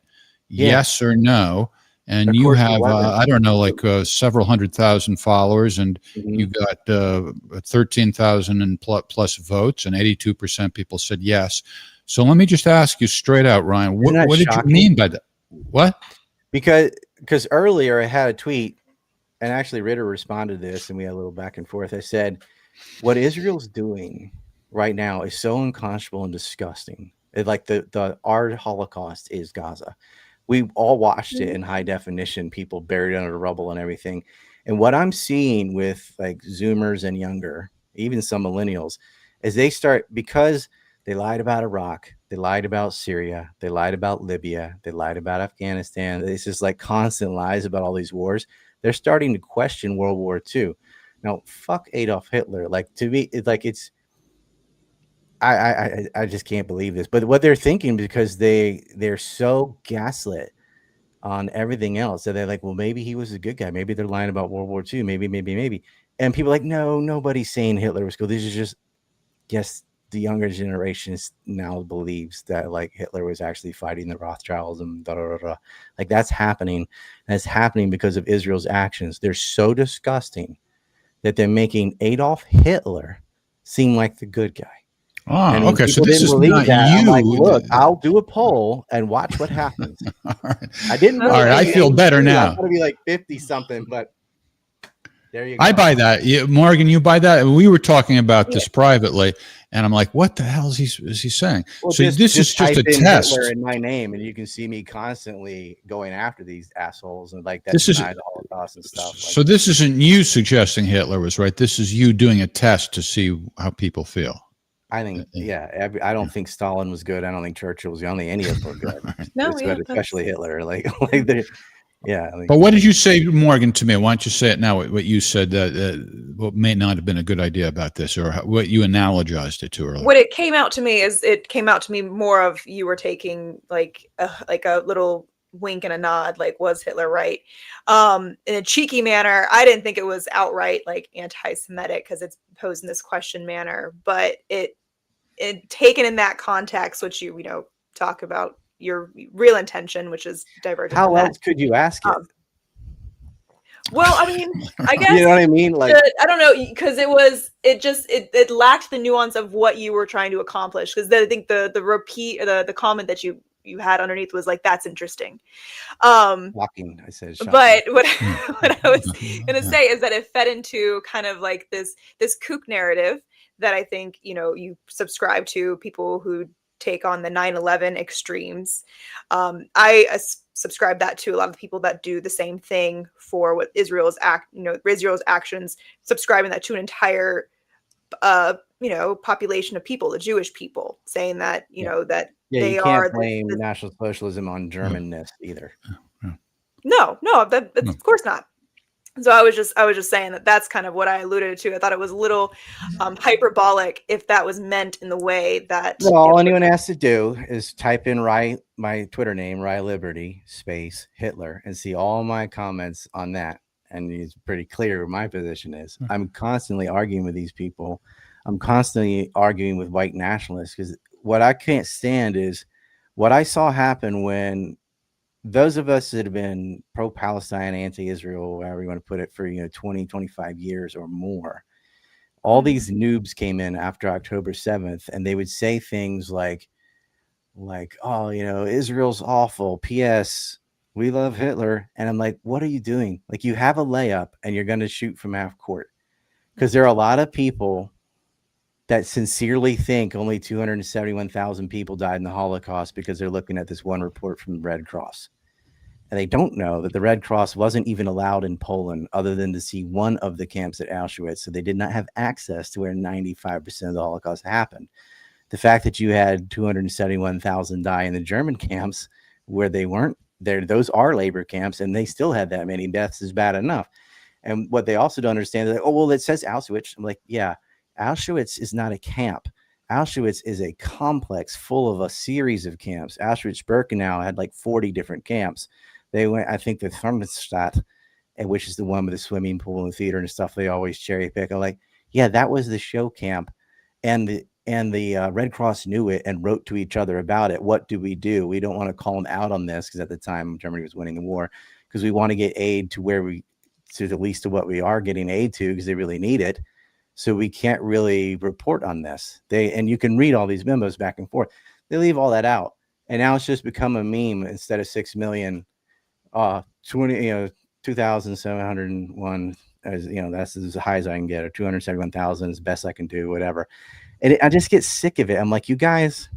Yes or no? And you have, I don't know, like several 100,000 followers, and you got 13,000 and plus votes, and 82% people said yes. So let me just ask you straight out, Ryan, what did you mean by that? What? Because earlier I had a tweet, and actually Ritter responded to this, and we had a little back and forth. I said, what Israel's doing right now is so unconscionable and disgusting. Like our Holocaust is Gaza. We all watched it in high definition, people buried under the rubble and everything. And what I'm seeing with like Zoomers and younger, even some millennials, is they start, because they lied about Iraq, they lied about Syria, they lied about Libya, they lied about Afghanistan. It's just like constant lies about all these wars. They're starting to question World War II. Now, fuck Adolf Hitler. Like, to me, it's like I just can't believe this. But what they're thinking, because they're so gaslit on everything else, that they're like, well, maybe he was a good guy. Maybe they're lying about World War II. Maybe. And people are like, no, nobody's saying Hitler was cool. This is just, yes, the younger generation now believes that like Hitler was actually fighting the Rothschilds and da, da, da, da. Like that's happening. That's happening because of Israel's actions. They're so disgusting that they're making Adolf Hitler seem like the good guy. Ah, And when okay. So people this didn't is believe not that, I'm you. like, look, I'll do a poll and watch what happens. All right. I didn't know. All right, I feel better now. I'm gonna be like 50 something, but there you go. I buy that. Morgan, you buy that? We were talking about this privately, and I'm like, what the hell is he saying? Well, So this is just type a in test. Hitler in my name, and you can see me constantly going after these assholes and like that This is- deny the Holocaust and stuff. Like, So this isn't you suggesting Hitler was right. This is you doing a test to see how people feel. I think, yeah, I don't think Stalin was good. I don't think Churchill was good. I don't think any of them were good. No, It's yeah, good, especially Hitler. Like they're, yeah. Like, But what did you say, Morgan, to me? Why don't you say it now? What you said that what may not have been a good idea about this, or what you analogized it to earlier. What it came out to me is it came out to me more of you were taking like a little wink and a nod, like was Hitler right? In a cheeky manner. I didn't think it was outright like anti-Semitic because it's posed in this question manner, but it taken in that context, which you talk about your real intention, which is divergent. how from that. else could you ask it? Well, I mean, I guess You know what I mean? Like, I don't know, because it lacked the nuance of what you were trying to accomplish. Because I think the repeat, the comment that you had underneath was like, that's interesting. shocking. I said, shocking. But what I was gonna say is that it fed into kind of like this kook narrative that I think you subscribe to, people who take on the 9/11 extremes. I subscribe that to a lot of the people that do the same thing for what Israel's actions, subscribing that to an entire population of people, the Jewish people, saying that that yeah, they you are can't blame National Socialism on Germanness either. no, that's of course not. So I was just saying that that's kind of what I alluded to. I thought it was a little hyperbolic if that was meant in the way that. Well, all anyone has to do is type in my Twitter name, Rye Liberty space Hitler, and see all my comments on that. And it's pretty clear what my position is. I'm constantly arguing with these people. I'm constantly arguing with white nationalists, because what I can't stand is what I saw happen when those of us that have been pro-Palestine, anti-Israel, however you want to put it, for 20, 25 years or more, all these noobs came in after October 7th, and they would say things like, oh, Israel's awful. P.S. we love Hitler. And I'm like, what are you doing? Like, you have a layup and you're going to shoot from half court. Because there are a lot of people that sincerely think only 271,000 people died in the Holocaust because they're looking at this one report from the Red Cross. And they don't know that the Red Cross wasn't even allowed in Poland other than to see one of the camps at Auschwitz. So they did not have access to where 95% of the Holocaust happened. The fact that you had 271,000 die in the German camps where they weren't there, those are labor camps, and they still had that many deaths is bad enough. And what they also don't understand is like, oh, well, it says Auschwitz. I'm like, yeah, Auschwitz is not a camp. Auschwitz is a complex full of a series of camps. Auschwitz-Birkenau had like 40 different camps. They went, I think, the Thermostat, which is the one with the swimming pool and theater and stuff they always cherry pick. I'm like, yeah, that was the show camp. And the Red Cross knew it and wrote to each other about it. What do? We don't want to call them out on this, because at the time Germany was winning the war, because we want to get aid to at least to what we are getting aid to, because they really need it. So we can't really report on this. And you can read all these memos back and forth. They leave all that out. And now it's just become a meme. Instead of 6 million, 2,701, as that's as high as I can get, or 271,000 is the best I can do, whatever. And I just get sick of it. I'm like, you guys,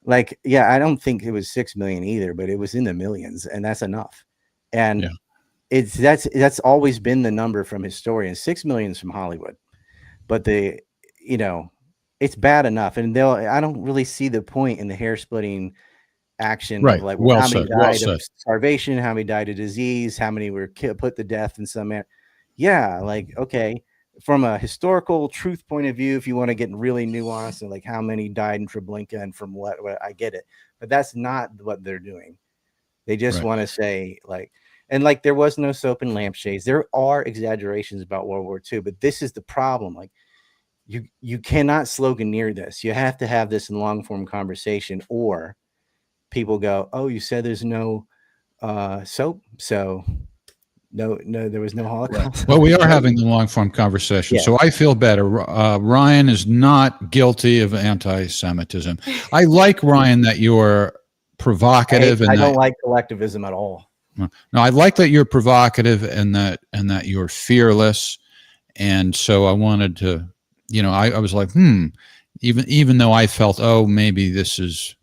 like, yeah, I don't think it was 6 million either, but it was in the millions, and that's enough. And that's always been the number from historians. 6 million is from Hollywood, but it's bad enough. And I don't really see the point in the hair splitting action, right? Of like, well, how said, many well died said. of starvation, how many died of disease, how many were put to death in some manner. Yeah, like, okay, from a historical truth point of view, if you want to get really nuanced and like how many died in Treblinka and from what I get it, but that's not what they're doing. They just Right. want to say like, and like there was no soap and lampshades. There are exaggerations about World War II, but this is the problem. Like you cannot sloganeer this. You have to have this in long form conversation, or people go, "Oh, you said there's no soap, so no, there was no Holocaust." Well, we are having the long form conversation, Yeah. so I feel better. Ryan is not guilty of anti-Semitism. I like, Ryan, that you're provocative. I and don't that, like collectivism at all. no, I like that you're provocative and that you're fearless. And so I wanted to, I was like, even though I felt, oh, maybe this is,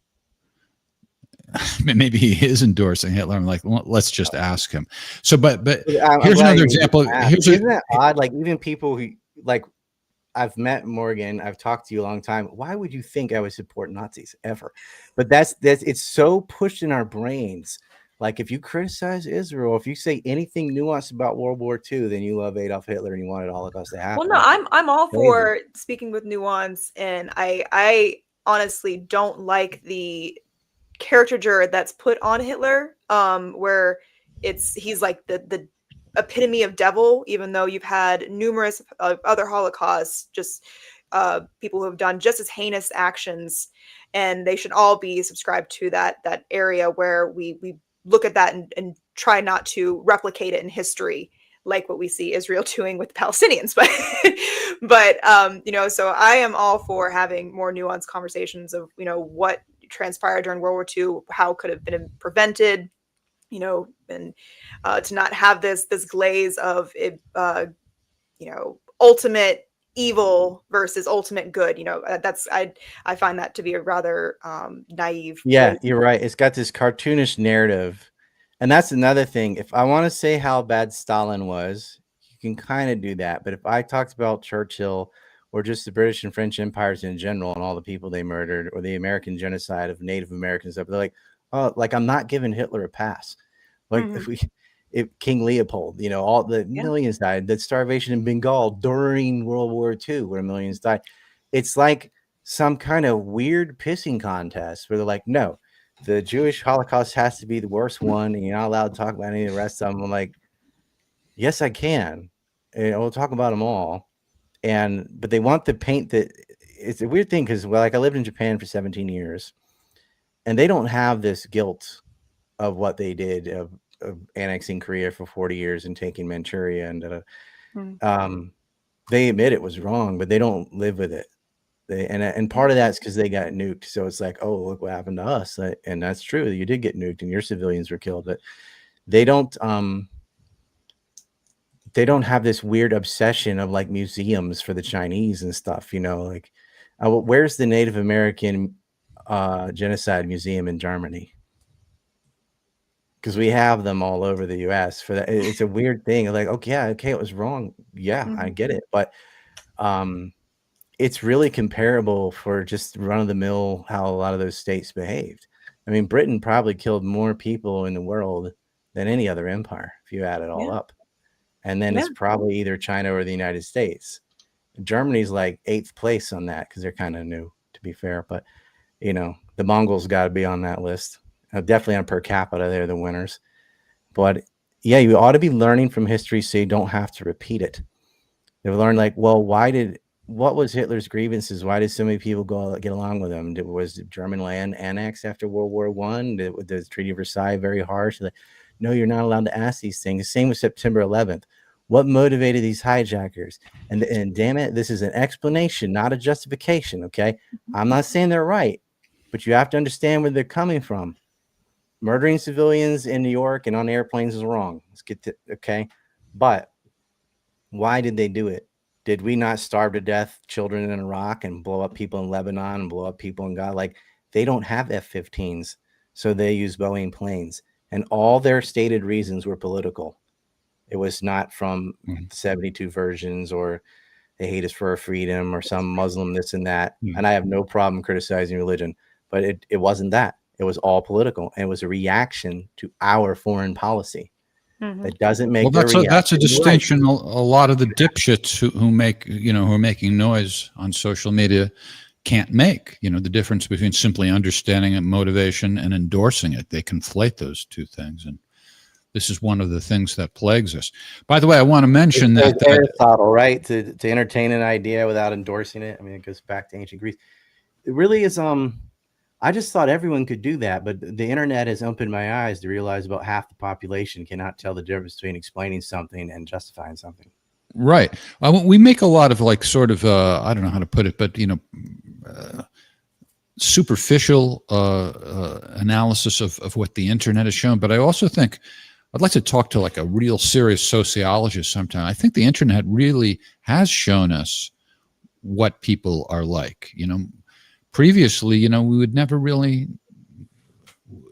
maybe he is endorsing Hitler. I'm like, well, let's just ask him. So, but I'm here's glad another you example. asked. Isn't that odd? Like even people who like, I've met Morgan, I've talked to you a long time. Why would you think I would support Nazis ever? But that's it's so pushed in our brains. Like if you criticize Israel, if you say anything nuanced about World War II, then you love Adolf Hitler and you wanted Holocaust to happen. Well, no, I'm all Crazy. for speaking with nuance, and I honestly don't like the caricature that's put on Hitler, where he's like the epitome of devil, even though you've had numerous other Holocausts, just people who have done just as heinous actions, and they should all be subscribed to that area where we look at that and try not to replicate it in history, like what we see Israel doing with the Palestinians. But so I am all for having more nuanced conversations of what transpired during World War II, how could have been prevented, and to not have this glaze of ultimate evil versus ultimate good. That's I find that to be a rather naive. Yeah, you're right. It's got this cartoonish narrative. And that's another thing. If I want to say how bad Stalin was, you can kind of do that. But if I talked about Churchill or just the British and French empires in general and all the people they murdered, or the American genocide of Native Americans, they're like, oh, like I'm not giving Hitler a pass. Like if King Leopold, all the millions died. The starvation in Bengal during World War II, where millions died. It's like some kind of weird pissing contest where they're like, no, the Jewish Holocaust has to be the worst one, and you're not allowed to talk about any of the rest of them. I'm like, yes, I can, and we'll talk about them all. But they want to paint that. It's a weird thing because, I lived in Japan for 17 years, and they don't have this guilt of what they did of annexing Korea for 40 years and taking Manchuria, and they admit it was wrong, but they don't live with it. And part of that's because they got nuked. So it's like, oh, look what happened to us. And that's true. You did get nuked and your civilians were killed, but they don't have this weird obsession of like museums for the Chinese and stuff, like where's the Native American genocide museum in Germany? Because we have them all over the US for that. It's a weird thing. Like, okay, it was wrong. Yeah, I get it. But it's really comparable for just run of the mill how a lot of those states behaved. I mean, Britain probably killed more people in the world than any other empire if you add it all up. And then it's probably either China or the United States. Germany's like 8th place on that because they're kind of new, to be fair. But, the Mongols got to be on that list. Definitely on per capita, they're the winners. But yeah, you ought to be learning from history so you don't have to repeat it. They've learned like, well, what was Hitler's grievances? Why did so many people get along with him? Was German land annexed after World War I? Was the Treaty of Versailles very harsh? Like, no, you're not allowed to ask these things. Same with September 11th. What motivated these hijackers? And damn it, this is an explanation, not a justification, okay? I'm not saying they're right, but you have to understand where they're coming from. Murdering civilians in New York and on airplanes is wrong. Let's get to, okay? But why did they do it? Did we not starve to death children in Iraq and blow up people in Lebanon and blow up people in Gaza? Like, they don't have F-15s, so they use Boeing planes. And all their stated reasons were political. It was not from 72 versions or they hate us for our freedom or some Muslim this and that. And I have no problem criticizing religion, but it wasn't that. It was all political. And it was a reaction to our foreign policy. That doesn't make Well, their that's a reaction distinction a lot of the dipshits who make, who are making noise on social media can't make, the difference between simply understanding motivation and endorsing it. They conflate those two things. And this is one of the things that plagues us. By the way, I want to mention that Aristotle, right? To entertain an idea without endorsing it. I mean, it goes back to ancient Greece. It really is. I just thought everyone could do that, but the internet has opened my eyes to realize about half the population cannot tell the difference between explaining something and justifying something. Right. We make a lot of I don't know how to put it, but superficial analysis of what the internet has shown. But I also think I'd like to talk to a real serious sociologist sometime. I think the internet really has shown us what people are like. Previously, we would never really,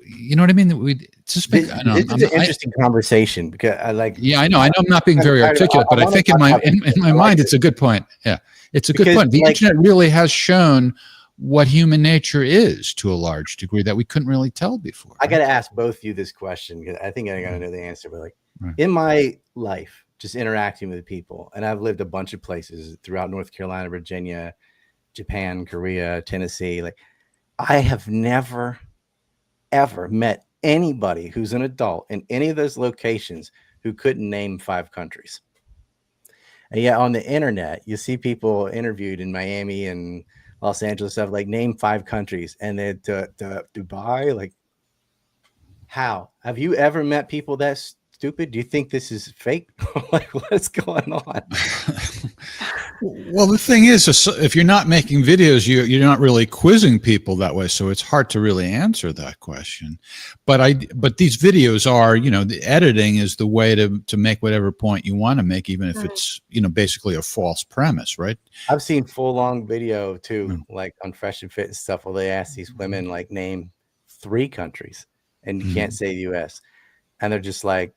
you know what I mean? We'd just make, this is an interesting conversation because I like. Yeah, I know I'm not being very articulate, but I think in my mind, it's a good point. Yeah, it's a good point. The internet really has shown what human nature is to a large degree that we couldn't really tell before. I got to ask both of you this question because I think I got to know the answer. But in my life, just interacting with people, and I've lived a bunch of places throughout North Carolina, Virginia, Japan, Korea, Tennessee. I have never, ever met anybody who's an adult in any of those locations who couldn't name 5 countries. And yet on the internet, you see people interviewed in Miami and Los Angeles stuff, name 5 countries, and then to Dubai. How have you ever met people that stupid? Do you think this is fake? What's going on? Well, the thing is, if you're not making videos, you're not really quizzing people that way. So it's hard to really answer that question. But these videos are, the editing is the way to make whatever point you want to make, even if it's, basically a false premise, right? I've seen full long video too, on Fresh and Fit and stuff, where they ask these women name 3 countries and you can't say the US. And they're just they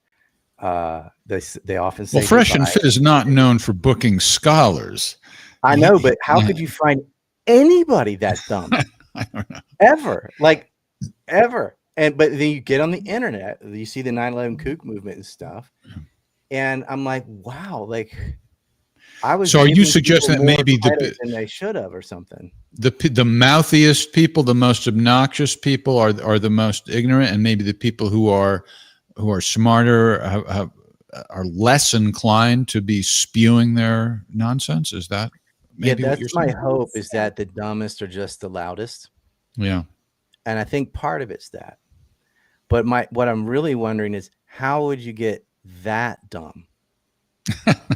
often say, well, Fresh and Fit is not known for booking scholars. I know, but how could you find anybody that dumb? I don't know. Ever. Ever. But then you get on the internet, you see the 9/11 kook movement and stuff. And I'm like, wow, I was. So are you suggesting that maybe than they should have or something? The mouthiest people, the most obnoxious people are the most ignorant, and maybe the people who are smarter are less inclined to be spewing their nonsense? Is that maybe that's my hope, is that the dumbest are just the loudest. Yeah. And I think part of it's that. But what I'm really wondering is, how would you get that dumb?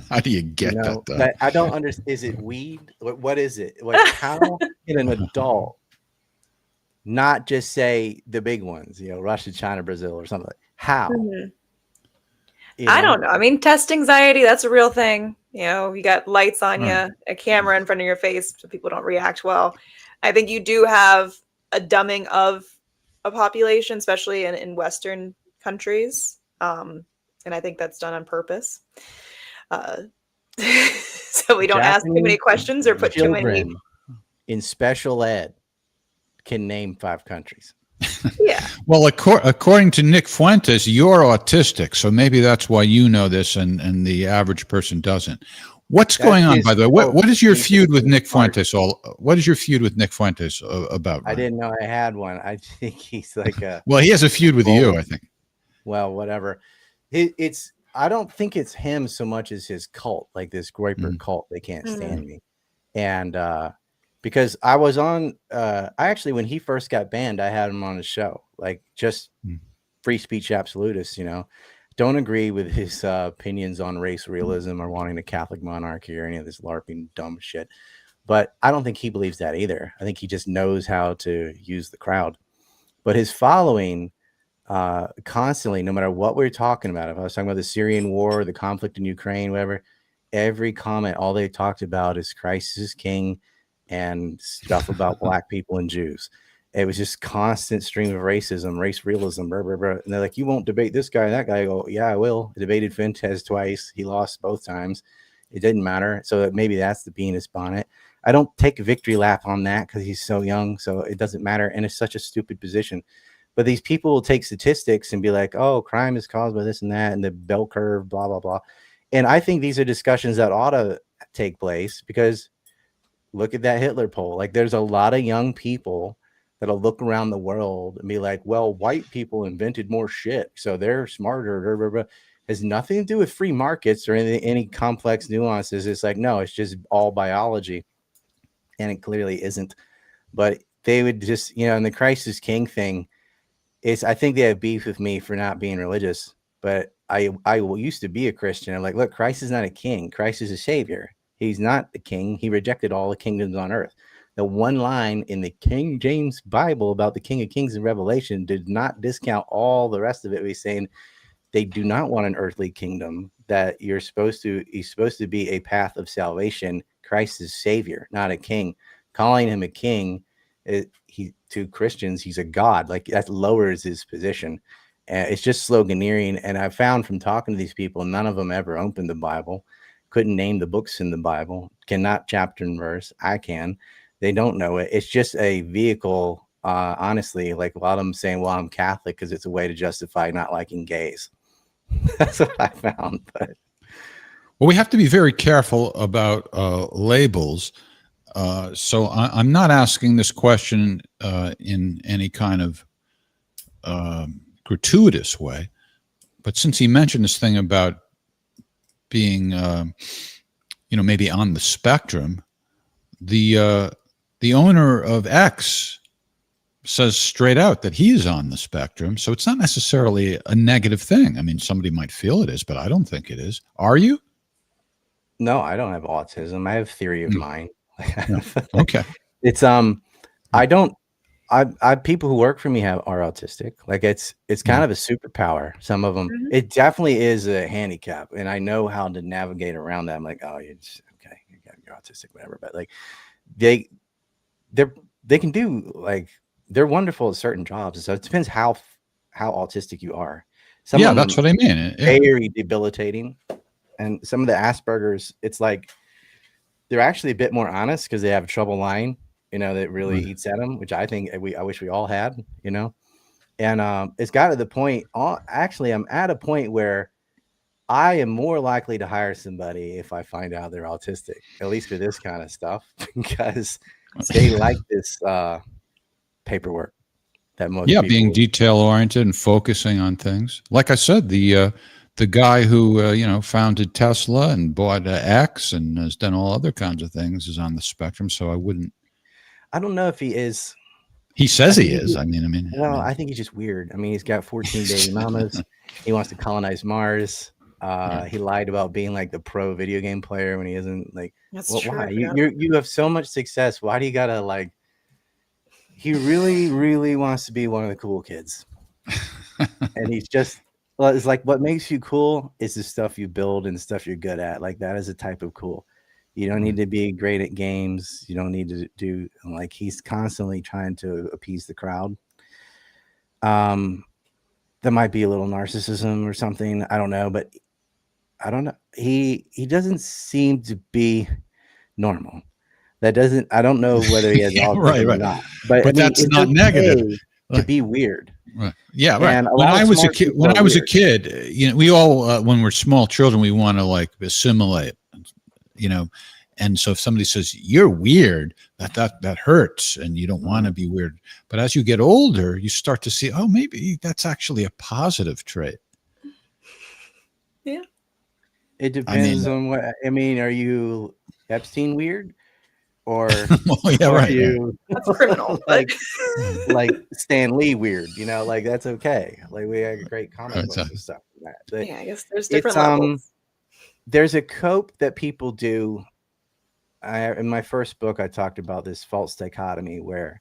How do you get that dumb? I don't understand. Is it weed? What is it? How can an adult not just say the big ones, Russia, China, Brazil, or something? How? I don't know. I mean, test anxiety, that's a real thing. You got lights on you, a camera in front of your face so people don't react well. I think you do have a dumbing of a population, especially in Western countries. And I think that's done on purpose. So we don't ask too many questions or put too many. In special ed can name 5 countries. Yeah. Well, according to Nick Fuentes, you're autistic, so maybe that's why you know this, and the average person doesn't. What's going on, by the way? What is your feud with Nick Fuentes? What is your feud with Nick Fuentes about? I didn't know I had one. I think he's well, he has a feud with you, I think. Well, whatever. I don't think it's him so much as his cult, this Groyper cult. They can't stand me. And because I was on, I actually, when he first got banned, I had him on the show, just free speech absolutist, don't agree with his opinions on race realism or wanting a Catholic monarchy or any of this LARPing dumb shit. But I don't think he believes that either. I think he just knows how to use the crowd. But his following constantly, no matter what we're talking about, if I was talking about the Syrian war, the conflict in Ukraine, whatever, every comment, all they talked about is Christ is king and stuff about black people and Jews. It was just constant stream of racism, race realism, blah, blah, blah. And they're like, you won't debate this guy and that guy. I go, yeah, I will. I debated Fuentes twice. He lost both times. It didn't matter. So maybe that's the bee in his bonnet. I don't take a victory lap on that because he's so young. So it doesn't matter. And it's such a stupid position. But these people will take statistics and be like, oh, crime is caused by this and that, and the bell curve, blah, blah, blah. And I think these are discussions that ought to take place, because look at that Hitler poll. Like, there's a lot of young people that'll look around the world and be like, well, white people invented more shit, so they're smarter. Blah, blah, blah. Has nothing to do with free markets or any complex nuances. It's like, no, it's just all biology. And it clearly isn't. But they would just, in the Christ is King thing, I think they have beef with me for not being religious. But I used to be a Christian. I'm like, look, Christ is not a king. Christ is a savior. He's not the king. He rejected all the kingdoms on earth. The one line in the King James Bible about the King of Kings in Revelation did not discount all the rest of it. He's saying they do not want an earthly kingdom, that he's supposed to be a path of salvation. Christ is savior, not a king. Calling him a king, to Christians, he's a god. Like, that lowers his position. It's just sloganeering. And I found from talking to these people, none of them ever opened the Bible, couldn't name the books in the Bible, cannot chapter and verse. I can. They don't know it. It's just a vehicle. Honestly, like, a lot of them saying, well, I'm Catholic because it's a way to justify not liking gays. That's what I found. But well, we have to be very careful about labels. So I'm not asking this question in any kind of gratuitous way, but since he mentioned this thing about being, maybe on the spectrum, the owner of X says straight out that he is on the spectrum. So it's not necessarily a negative thing. I mean, somebody might feel it is, but I don't think it is. Are you? no, I don't have autism. I have theory of mind. Okay. It's I people who work for me are autistic. Like, it's kind of a superpower. Some of them, it definitely is a handicap, and I know how to navigate around that. I'm like, oh, it's okay, you're autistic, whatever. But like, they can do, like, they're wonderful at certain jobs. So it depends how autistic you are. Some of that's them what I mean. very debilitating, and some of the Asperger's, it's like they're actually a bit more honest because they have trouble lying. That really eats at them, which I think I wish we all had, and it's got to the point. Actually, I'm at a point where I am more likely to hire somebody if I find out they're autistic, at least for this kind of stuff, because they like this paperwork that most people being detail oriented and focusing on things. Like I said, the guy who founded Tesla and bought X and has done all other kinds of things is on the spectrum. So I don't know if he is. He says he is. I mean. Well, I think he's just weird. I mean, he's got 14 baby mamas. He wants to colonize Mars. He lied about being like the pro video game player when he isn't. Like, That's well, true. why? You have so much success. Why do you gotta like? He really, really wants to be one of the cool kids, and he's just. Well, it's like, what makes you cool is the stuff you build and stuff you're good at. Like, that is a type of cool. You don't need to be great at games. You don't need to do, like, he's constantly trying to appease the crowd. There might be a little narcissism or something. I don't know, but I don't know. He doesn't seem to be normal. I don't know whether he has autism or not. But I mean, that's it's not okay negative. to be weird. Right. Yeah, right. And When I was a kid, we all, when we're small children, we want to like assimilate, and so if somebody says you're weird, that hurts, and you don't want to be weird. But as you get older, you start to see, oh, maybe that's actually a positive trait. Yeah. It depends on what. I mean, are you Epstein weird? Or right. That's criminal. like Stan Lee weird, like that's okay. Like, we have great comic books and stuff like that. But I guess there's different levels. There's a cope that people do. In my first book, I talked about this false dichotomy where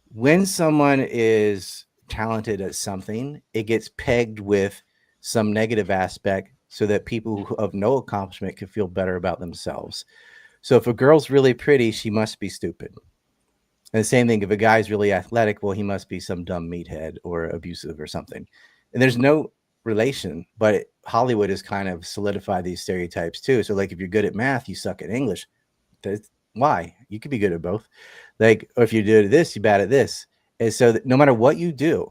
when someone is talented at something, it gets pegged with some negative aspect so that people who have no accomplishment can feel better about themselves. So if a girl's really pretty, she must be stupid. And the same thing, if a guy's really athletic, well, he must be some dumb meathead or abusive or something. And there's no relation, but Hollywood has kind of solidified these stereotypes too. So like, if you're good at math, you suck at English. Why? You could be good at both. Like, or if you're good at this, you're bad at this. is so that no matter what you do,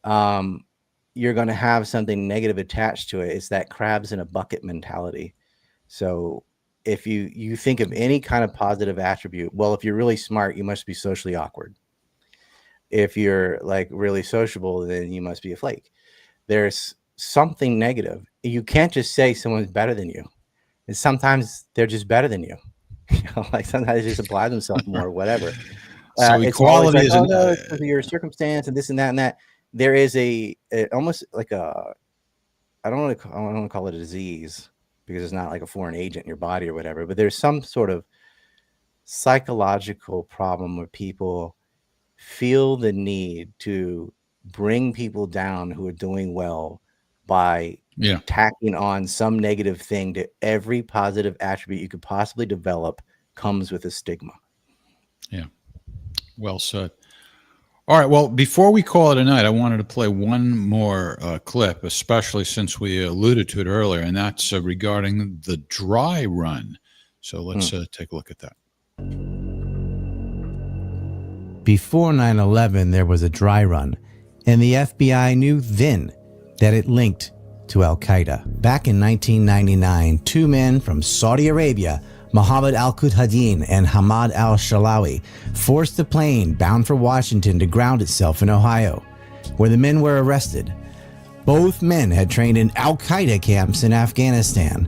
you're going to have something negative attached to it. It's that crabs in a bucket mentality. So if you think of any kind of positive attribute, well, if you're really smart, you must be socially awkward. If you're like really sociable, then you must be a flake. There's something negative. You can't just say someone's better than you. And sometimes they're just better than you. Like sometimes they just apply themselves more, or whatever. So It's always equality like, is oh, an, no, it's because of your circumstance and this and that and that. There is almost like I don't want to call it a disease because it's not like a foreign agent in your body or whatever, but there's some sort of psychological problem where people feel the need to bring people down who are doing well by tacking on some negative thing to every positive attribute you could possibly develop comes with a stigma. Yeah. Well said. All right. Well, before we call it a night, I wanted to play one more clip, especially since we alluded to it earlier, and that's regarding the dry run. So let's take a look at that. Before 9/11, there was a dry run, and the FBI knew then that it linked to Al-Qaeda. Back in 1999, two men from Saudi Arabia, Mohammed Al-Qutadin and Hamad Al-Shalawi, forced a plane bound for Washington to ground itself in Ohio, where the men were arrested. Both men had trained in Al-Qaeda camps in Afghanistan.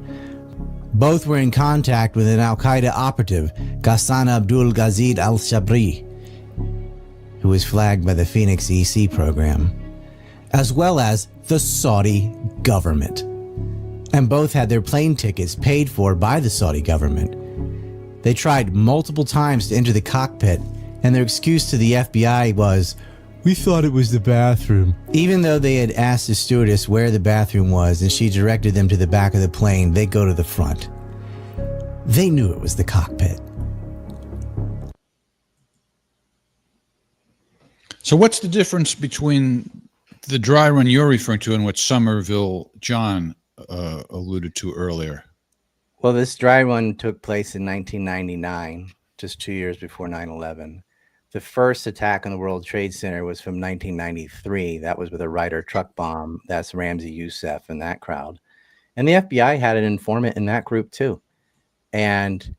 Both were in contact with an Al-Qaeda operative, Ghassan Abdul Ghazid Al-Shabri, who was flagged by the Phoenix EC program, as well as the Saudi government. And both had their plane tickets paid for by the Saudi government. They tried multiple times to enter the cockpit, and their excuse to the FBI was, "We thought it was the bathroom." Even though they had asked the stewardess where the bathroom was and she directed them to the back of the plane, they go to the front. They knew it was the cockpit. So what's the difference between the dry run you're referring to and what Somerville John alluded to earlier? Well, this dry run took place in 1999, just 2 years before 9/11. The first attack on the World Trade Center was from 1993. That was with a Ryder truck bomb. That's Ramzi Youssef and that crowd. And the FBI had an informant in that group too. And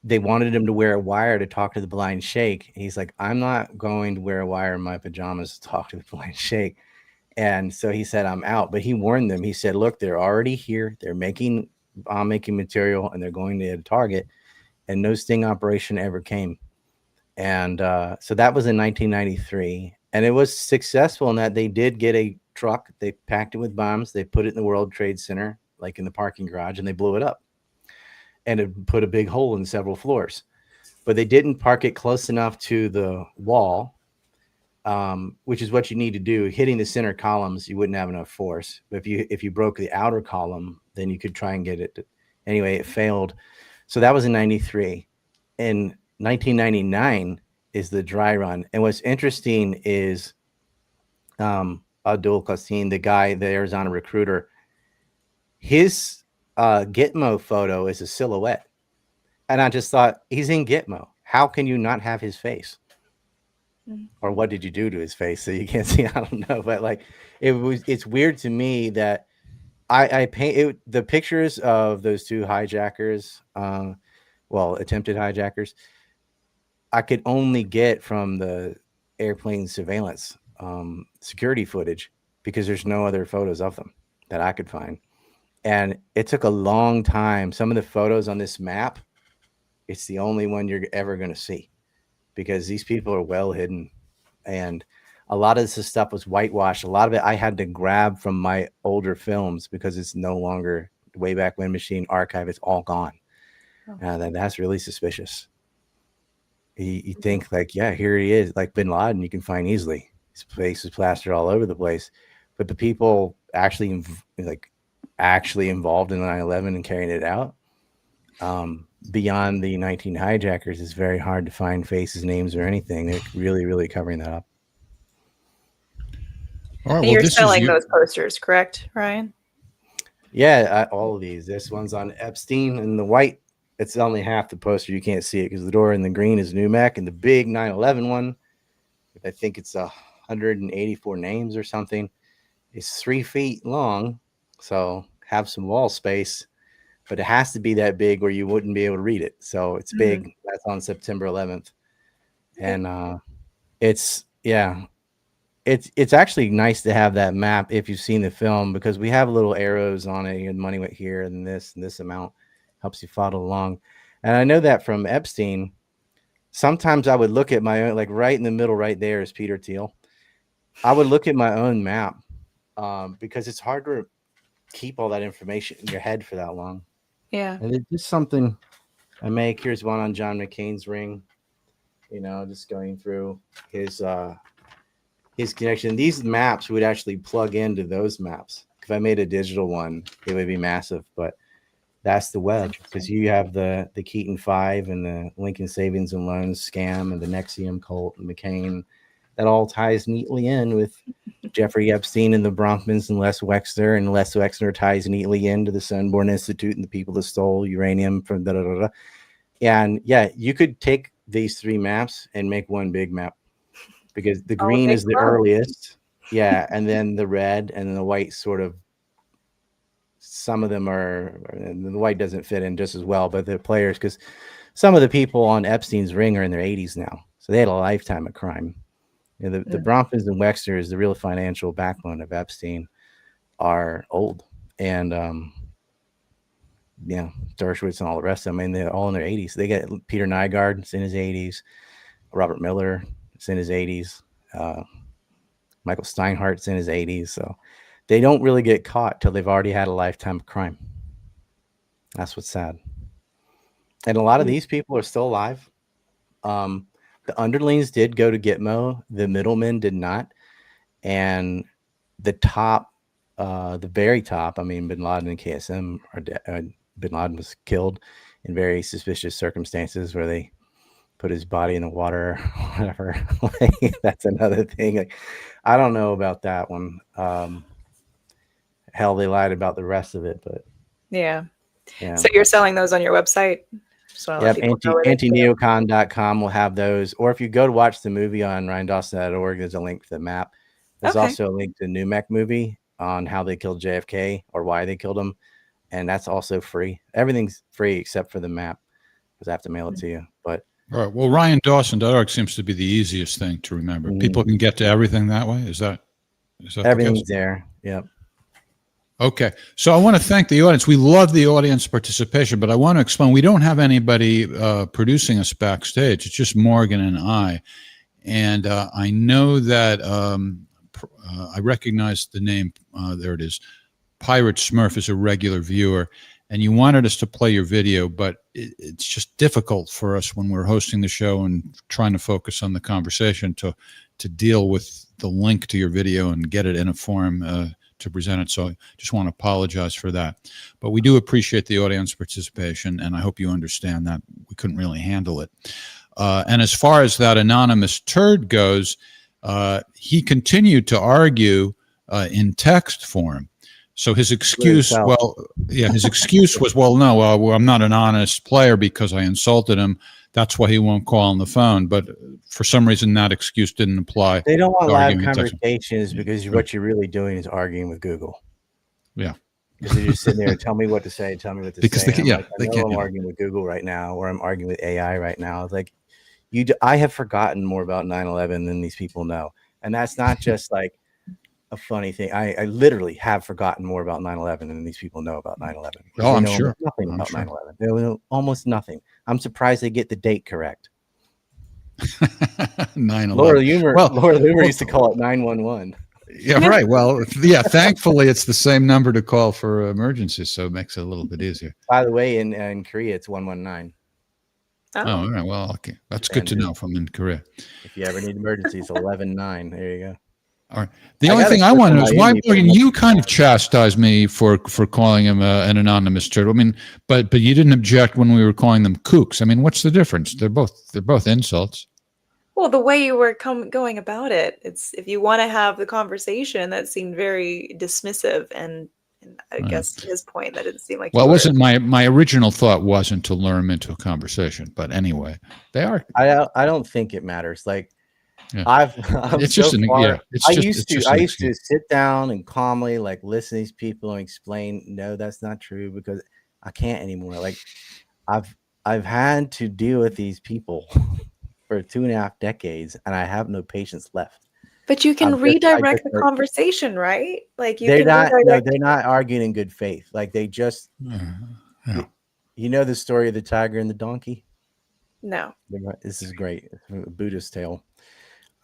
they wanted him to wear a wire to talk to the blind sheikh. He's like, I'm not going to wear a wire in my pajamas to talk to the blind sheikh. And so he said, I'm out. But he warned them. He said, look, they're already here. They're making bomb-making material, and they're going to hit a target. And no sting operation ever came. And so that was in 1993. And it was successful in that they did get a truck. They packed it with bombs. They put it in the World Trade Center, like in the parking garage, and they blew it up. And it put a big hole in several floors. But they didn't park it close enough to the wall, which is what you need to do. Hitting the center columns, you wouldn't have enough force. But if you broke the outer column, then you could try and get it. Anyway, it failed. So that was in 93. In 1999 is the dry run. And what's interesting is Abdul Qasim, the guy, the Arizona recruiter, his Gitmo photo is a silhouette. And I just thought, he's in Gitmo. How can you not have his face? Or what did you do to his face so you can't see? I don't know. But like, it's weird to me that I paint it, the pictures of those two hijackers, attempted hijackers, I could only get from the airplane surveillance security footage because there's no other photos of them that I could find. And it took a long time. Some of the photos on this map, it's the only one you're ever going to see because these people are well hidden. And a lot of this stuff was whitewashed. A lot of it I had to grab from my older films because it's no longer Wayback Machine archive. It's all gone. That's really suspicious. You think like, yeah, here he is, like Bin Laden, you can find easily. His face is plastered all over the place. But the people actually involved in 9/11 and carrying it out, beyond the 19 hijackers, is very hard to find faces, names, or anything. They're really, really covering that up. All right, and you're selling those posters, correct, Ryan? Yeah, all of these. This one's on Epstein, and the white, it's only half the poster. You can't see it because the door in the green is NUMEC, and the big 9/11 one, I think it's 184 names or something. It's 3 feet long, so have some wall space, but it has to be that big or you wouldn't be able to read it. So it's big. That's on September 11th. And it's actually nice to have that map if you've seen the film, because we have little arrows on it. And money went here and this amount helps you follow along. And I know that from Epstein, sometimes I would look at my own, like right in the middle, right there is Peter Thiel. I would look at my own map because it's hard to keep all that information in your head for that long. Yeah. And it's just something I make. Here's one on John McCain's ring, you know, just going through his connection. These maps would actually plug into those maps. If I made a digital one, it would be massive, but that's the wedge, because you have the Keaton 5 and the Lincoln Savings and Loans scam and the NXIVM cult and McCain. That all ties neatly in with Jeffrey Epstein and the Bronfmans and Les Wexner, and Les Wexner ties neatly into the Sunborn Institute and the people that stole uranium from da-da-da-da. And yeah, you could take these 3 maps and make one big map, because the green is the earliest. Yeah. And then the red and then the white sort of, some of them are, and the white doesn't fit in just as well, but the players, because some of the people on Epstein's ring are in their 80s now. So they had a lifetime of crime. You know, the Bronfmans and Wexners, the real financial backbone of Epstein, are old. And Dershowitz and all the rest of them, I mean, they're all in their 80s. They get Peter Nygaard, it's in his 80s. Robert Miller, it's in his 80s. Michael Steinhardt's in his 80s. So they don't really get caught till they've already had a lifetime of crime. That's what's sad. And a lot of these people are still alive. The underlings did go to Gitmo. The middlemen did not. And the top, the very top, I mean, Bin Laden and KSM are dead. Bin Laden was killed in very suspicious circumstances where they put his body in the water or whatever. That's another thing. Like, I don't know about that one. Hell, they lied about the rest of it, but Yeah. yeah. So you're selling those on your website? Yep, antineocon.com will have those. Or if you go to watch the movie on RyanDawson.org, there's a link to the map. There's also a link to the Numek movie on how they killed JFK or why they killed him. And that's also free. Everything's free except for the map, because I have to mail it to you. But All right. Well, RyanDawson.org seems to be the easiest thing to remember. People can get to everything that way. Is that everything's there? Yep. Okay. So I want to thank the audience. We love the audience participation, but I want to explain, we don't have anybody producing us backstage. It's just Morgan and I. And I know that I recognize the name. There it is. Pirate Smurf is a regular viewer, and you wanted us to play your video, but it's just difficult for us when we're hosting the show and trying to focus on the conversation to deal with the link to your video and get it in a form to present it. So I just want to apologize for that. But we do appreciate the audience participation, and I hope you understand that we couldn't really handle it. And as far as that anonymous turd goes, he continued to argue in text form. So his excuse, his excuse was, no, I'm not an honest player because I insulted him. That's why he won't call on the phone. But for some reason, that excuse didn't apply. They don't want live conversations because what you're really doing is arguing with Google. Yeah. Because they're just sitting there, tell me what to say, tell me what to say. I'm arguing with Google right now, or I'm arguing with AI right now. It's like, I have forgotten more about 9/11 than these people know. And that's not just like a funny thing. I literally have forgotten more about 9/11 than these people know about 9/11. Oh, I'm sure. Nothing about 9/11. They know almost nothing. I'm surprised they get the date correct. 9/11. Laura Loomer used to call it 911. Yeah, right. Well, yeah, thankfully it's the same number to call for emergencies, so it makes it a little bit easier. By the way, in Korea, it's 119. Oh, all right. Well, okay. That's good to know from in Korea. If you ever need emergencies, 11-9. There you go. All right. The only thing I want to know is why, Morgan, you kind of chastised me for calling him an anonymous turd. I mean, but you didn't object when we were calling them kooks. I mean, what's the difference? They're both insults. Well, the way you were going about it, it's if you want to have the conversation, that seemed very dismissive, and I guess his point that it seemed like. Well, it wasn't my original thought wasn't to lure him into a conversation, but anyway, they are. I don't think it matters. Like, Yeah. I'm It's so just an far. yeah. I It's used to just I an used to excuse. sit down and calmly like listen to these people and explain, no, that's not true, because I can't anymore. Like I've had to deal with these people for 2.5 decades, and I have no patience left. But you can I redirect just the conversation, right? Like you they're can not no, redirect. they're not arguing in good faith. Like they just Yeah. you know the story of the tiger and the donkey? No. This is great. It's a Buddhist tale.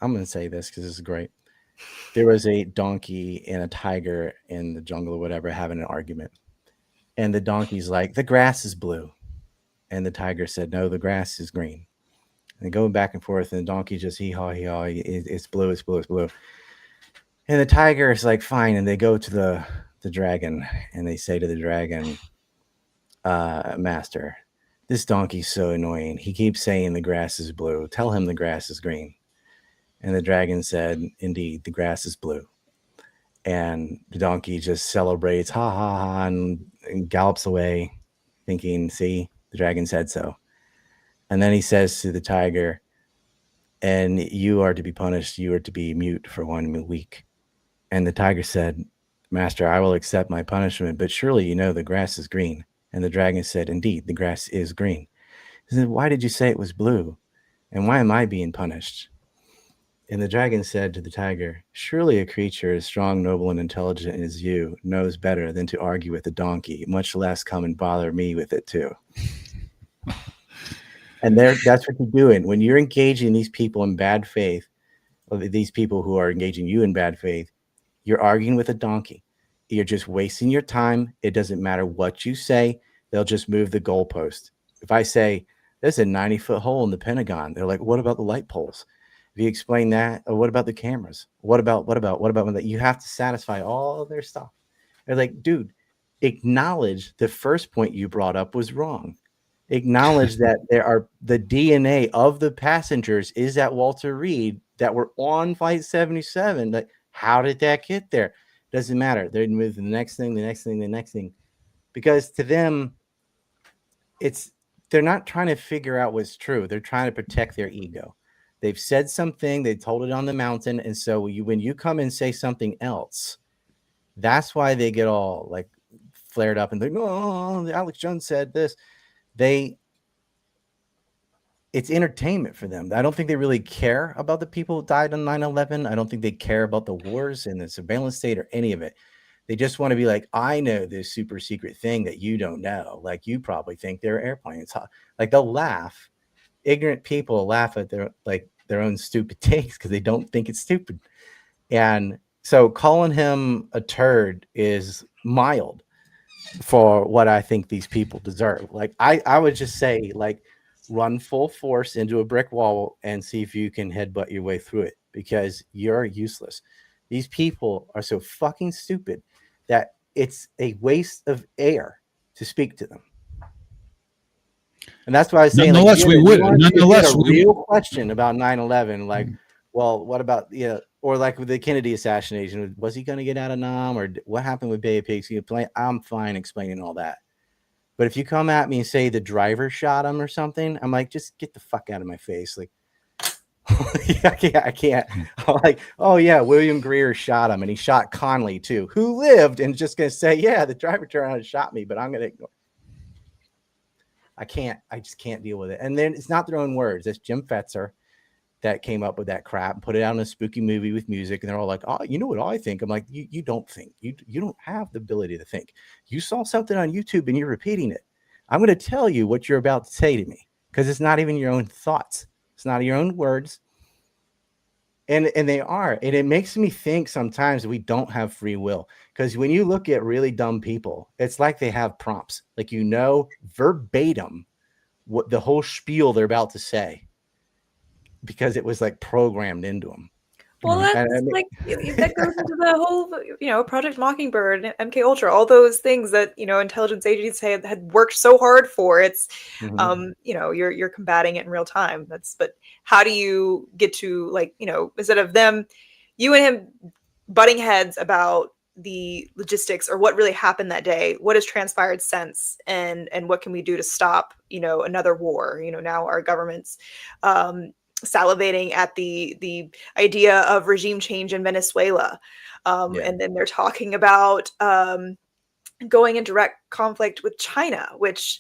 I'm going to say this because this is great. There was a donkey and a tiger in the jungle or whatever having an argument. And the donkey's like, the grass is blue. And the tiger said, no, the grass is green. And going back and forth, and the donkey just hee-haw, it's blue, it's blue, it's blue. And the tiger is like, fine. And they go to the dragon, and they say to the dragon, master, this donkey's so annoying. He keeps saying the grass is blue. Tell him the grass is green. And the dragon said, indeed, the grass is blue. And the donkey just celebrates, ha ha ha, and gallops away, thinking, see, the dragon said so. And then he says to the tiger, and you are to be punished. You are to be mute for 1 week. And the tiger said, master, I will accept my punishment, but surely you know the grass is green. And the dragon said, indeed, the grass is green. He said, why did you say it was blue? And why am I being punished? And the dragon said to the tiger, surely a creature as strong, noble, and intelligent as you knows better than to argue with a donkey, much less come and bother me with it too. And that's what you're doing. When you're engaging these people in bad faith, or these people who are engaging you in bad faith, you're arguing with a donkey. You're just wasting your time. It doesn't matter what you say. They'll just move the goalpost. If I say, there's a 90-foot hole in the Pentagon, they're like, what about the light poles? If you explain that, or what about the cameras? What about that? You have to satisfy all of their stuff. They're like, dude, acknowledge the first point you brought up was wrong. Acknowledge that the DNA of the passengers is at Walter Reed that were on Flight 77. Like, how did that get there? Doesn't matter. They move to the next thing, the next thing, the next thing. Because to them, they're not trying to figure out what's true. They're trying to protect their ego. They've said something, they told it on the mountain, and so when you come and say something else, that's why they get all like flared up and think, oh, Alex Jones said this. It's entertainment for them. I don't think they really care about the people who died on 9/11. I don't think they care about the wars and the surveillance state or any of it. They just want to be like, I know this super secret thing that you don't know. Like, you probably think they're airplanes. Like, they'll laugh. Ignorant people laugh at their own stupid takes because they don't think it's stupid. And so calling him a turd is mild for what I think these people deserve. Like, I would just say, like, run full force into a brick wall and see if you can headbutt your way through it, because you're useless. These people are so fucking stupid that it's a waste of air to speak to them. And that's why I was saying, nonetheless, like, we would. Nonetheless, a real question about 9/11, like, well, what about or like with the Kennedy assassination? Was he going to get out of Nam, or what happened with Bay of Pigs? I'm fine explaining all that. But if you come at me and say the driver shot him or something, I'm like, just get the fuck out of my face. Like, I can't. I'm like, oh yeah, William Greer shot him, and he shot Conley too, who lived, and just gonna say, yeah, the driver turned around and shot me, but I'm gonna ignore. I just can't deal with it. And then it's not their own words. It's Jim Fetzer that came up with that crap and put it out in a spooky movie with music. And they're all like, oh, you know what I think? I'm like, you don't think. You don't have the ability to think. You saw something on YouTube and you're repeating it. I'm going to tell you what you're about to say to me, because it's not even your own thoughts. It's not your own words. And they are. And it makes me think sometimes we don't have free will, because when you look at really dumb people, it's like they have prompts, like, verbatim what the whole spiel they're about to say, because it was like programmed into them. Well, that's like that goes into the whole, Project Mockingbird, MK Ultra, all those things that intelligence agencies had worked so hard for. It's, you're combating it in real time. But how do you get to, instead of you and him butting heads about the logistics or what really happened that day, what has transpired since, and what can we do to stop, another war? Now our government's salivating at the idea of regime change in Venezuela. And then they're talking about going in direct conflict with China, which,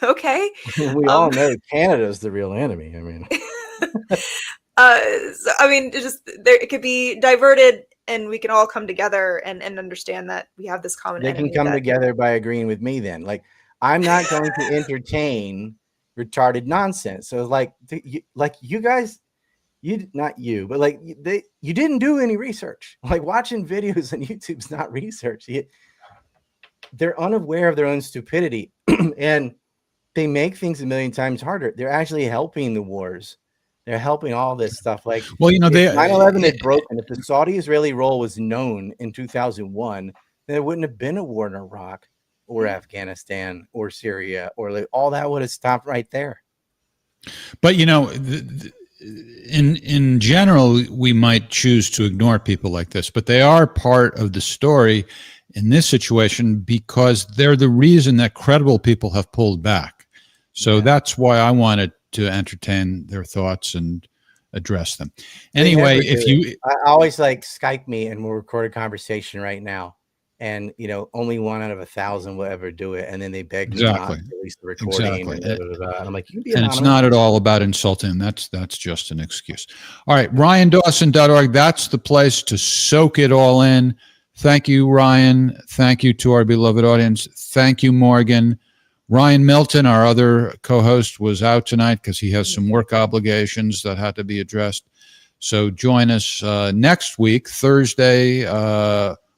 okay. We all know Canada's the real enemy. I mean, so, I mean, it could be diverted, and we can all come together and understand that we have this common they enemy. can come together by agreeing with me then. Like, I'm not going to entertain retarded nonsense. So you guys, not you, but you didn't do any research. Like, watching videos on YouTube's not research. They're unaware of their own stupidity, and they make things a million times harder. They're actually helping the wars. They're helping all this stuff. Like, well, you know, 9/11 had broken. If the Saudi-Israeli role was known in 2001, there wouldn't have been a war in Iraq or Afghanistan or Syria, or all that would have stopped right there. But, you know, in general, we might choose to ignore people like this, but they are part of the story in this situation because they're the reason that credible people have pulled back. So that's why I wanted to entertain their thoughts and address them. Anyway, I always Skype me and we'll record a conversation right now. And, you know, only 1 out of 1,000 will ever do it. And then they beg me not to release the recording. Exactly. And I'm like, you can be and anonymous. it's not at all about insulting. That's just an excuse. All right. RyanDawson.org. That's the place to soak it all in. Thank you, Ryan. Thank you to our beloved audience. Thank you, Morgan. Ryan Milton, our other co-host, was out tonight because he has some work obligations that had to be addressed. So join us next week, Thursday,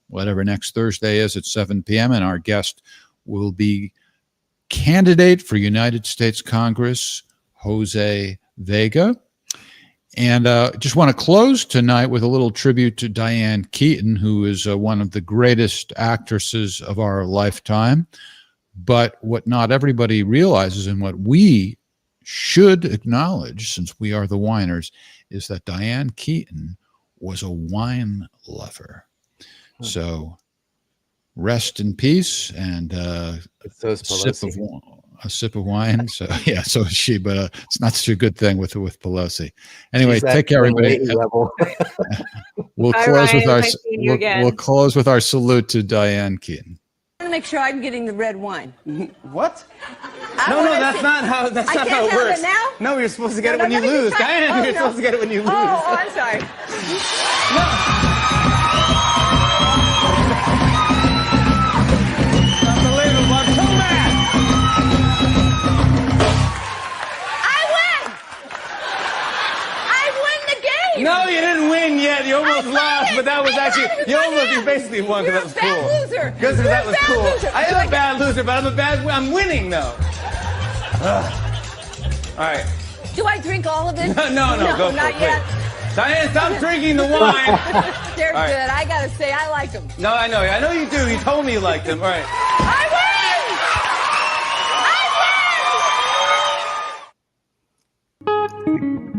whatever next Thursday is at 7 p.m. And our guest will be candidate for United States Congress, Jose Vega. And just want to close tonight with a little tribute to Diane Keaton, who is one of the greatest actresses of our lifetime. But what not everybody realizes, and what we should acknowledge, since we are the whiners, is that Diane Keaton was a wine lover. So rest in peace, and a sip of wine. So yeah, so is she, but it's not such a good thing with Pelosi. Anyway, take care, everybody. We'll close with our we'll close with our salute to Diane Keaton. I want to make sure I'm getting the red wine. What? No, that's not how it works. It now? No, you're supposed to get it when you lose. Diane, you're supposed to get it when you lose. Oh, I'm sorry. Unbelievable. I'm so mad. I win the game. No, you didn't win yet. You almost lost, but that was you basically won because that was cool. Loser. Because that was cool. Loser. I am a bad loser, but I'm winning though. All right. Do I drink all of it? No, go for it. Not yet. Diane, stop drinking the wine. They're good. I gotta say, I like them. No, I know you do. You told me you liked them. All right. I win! I win!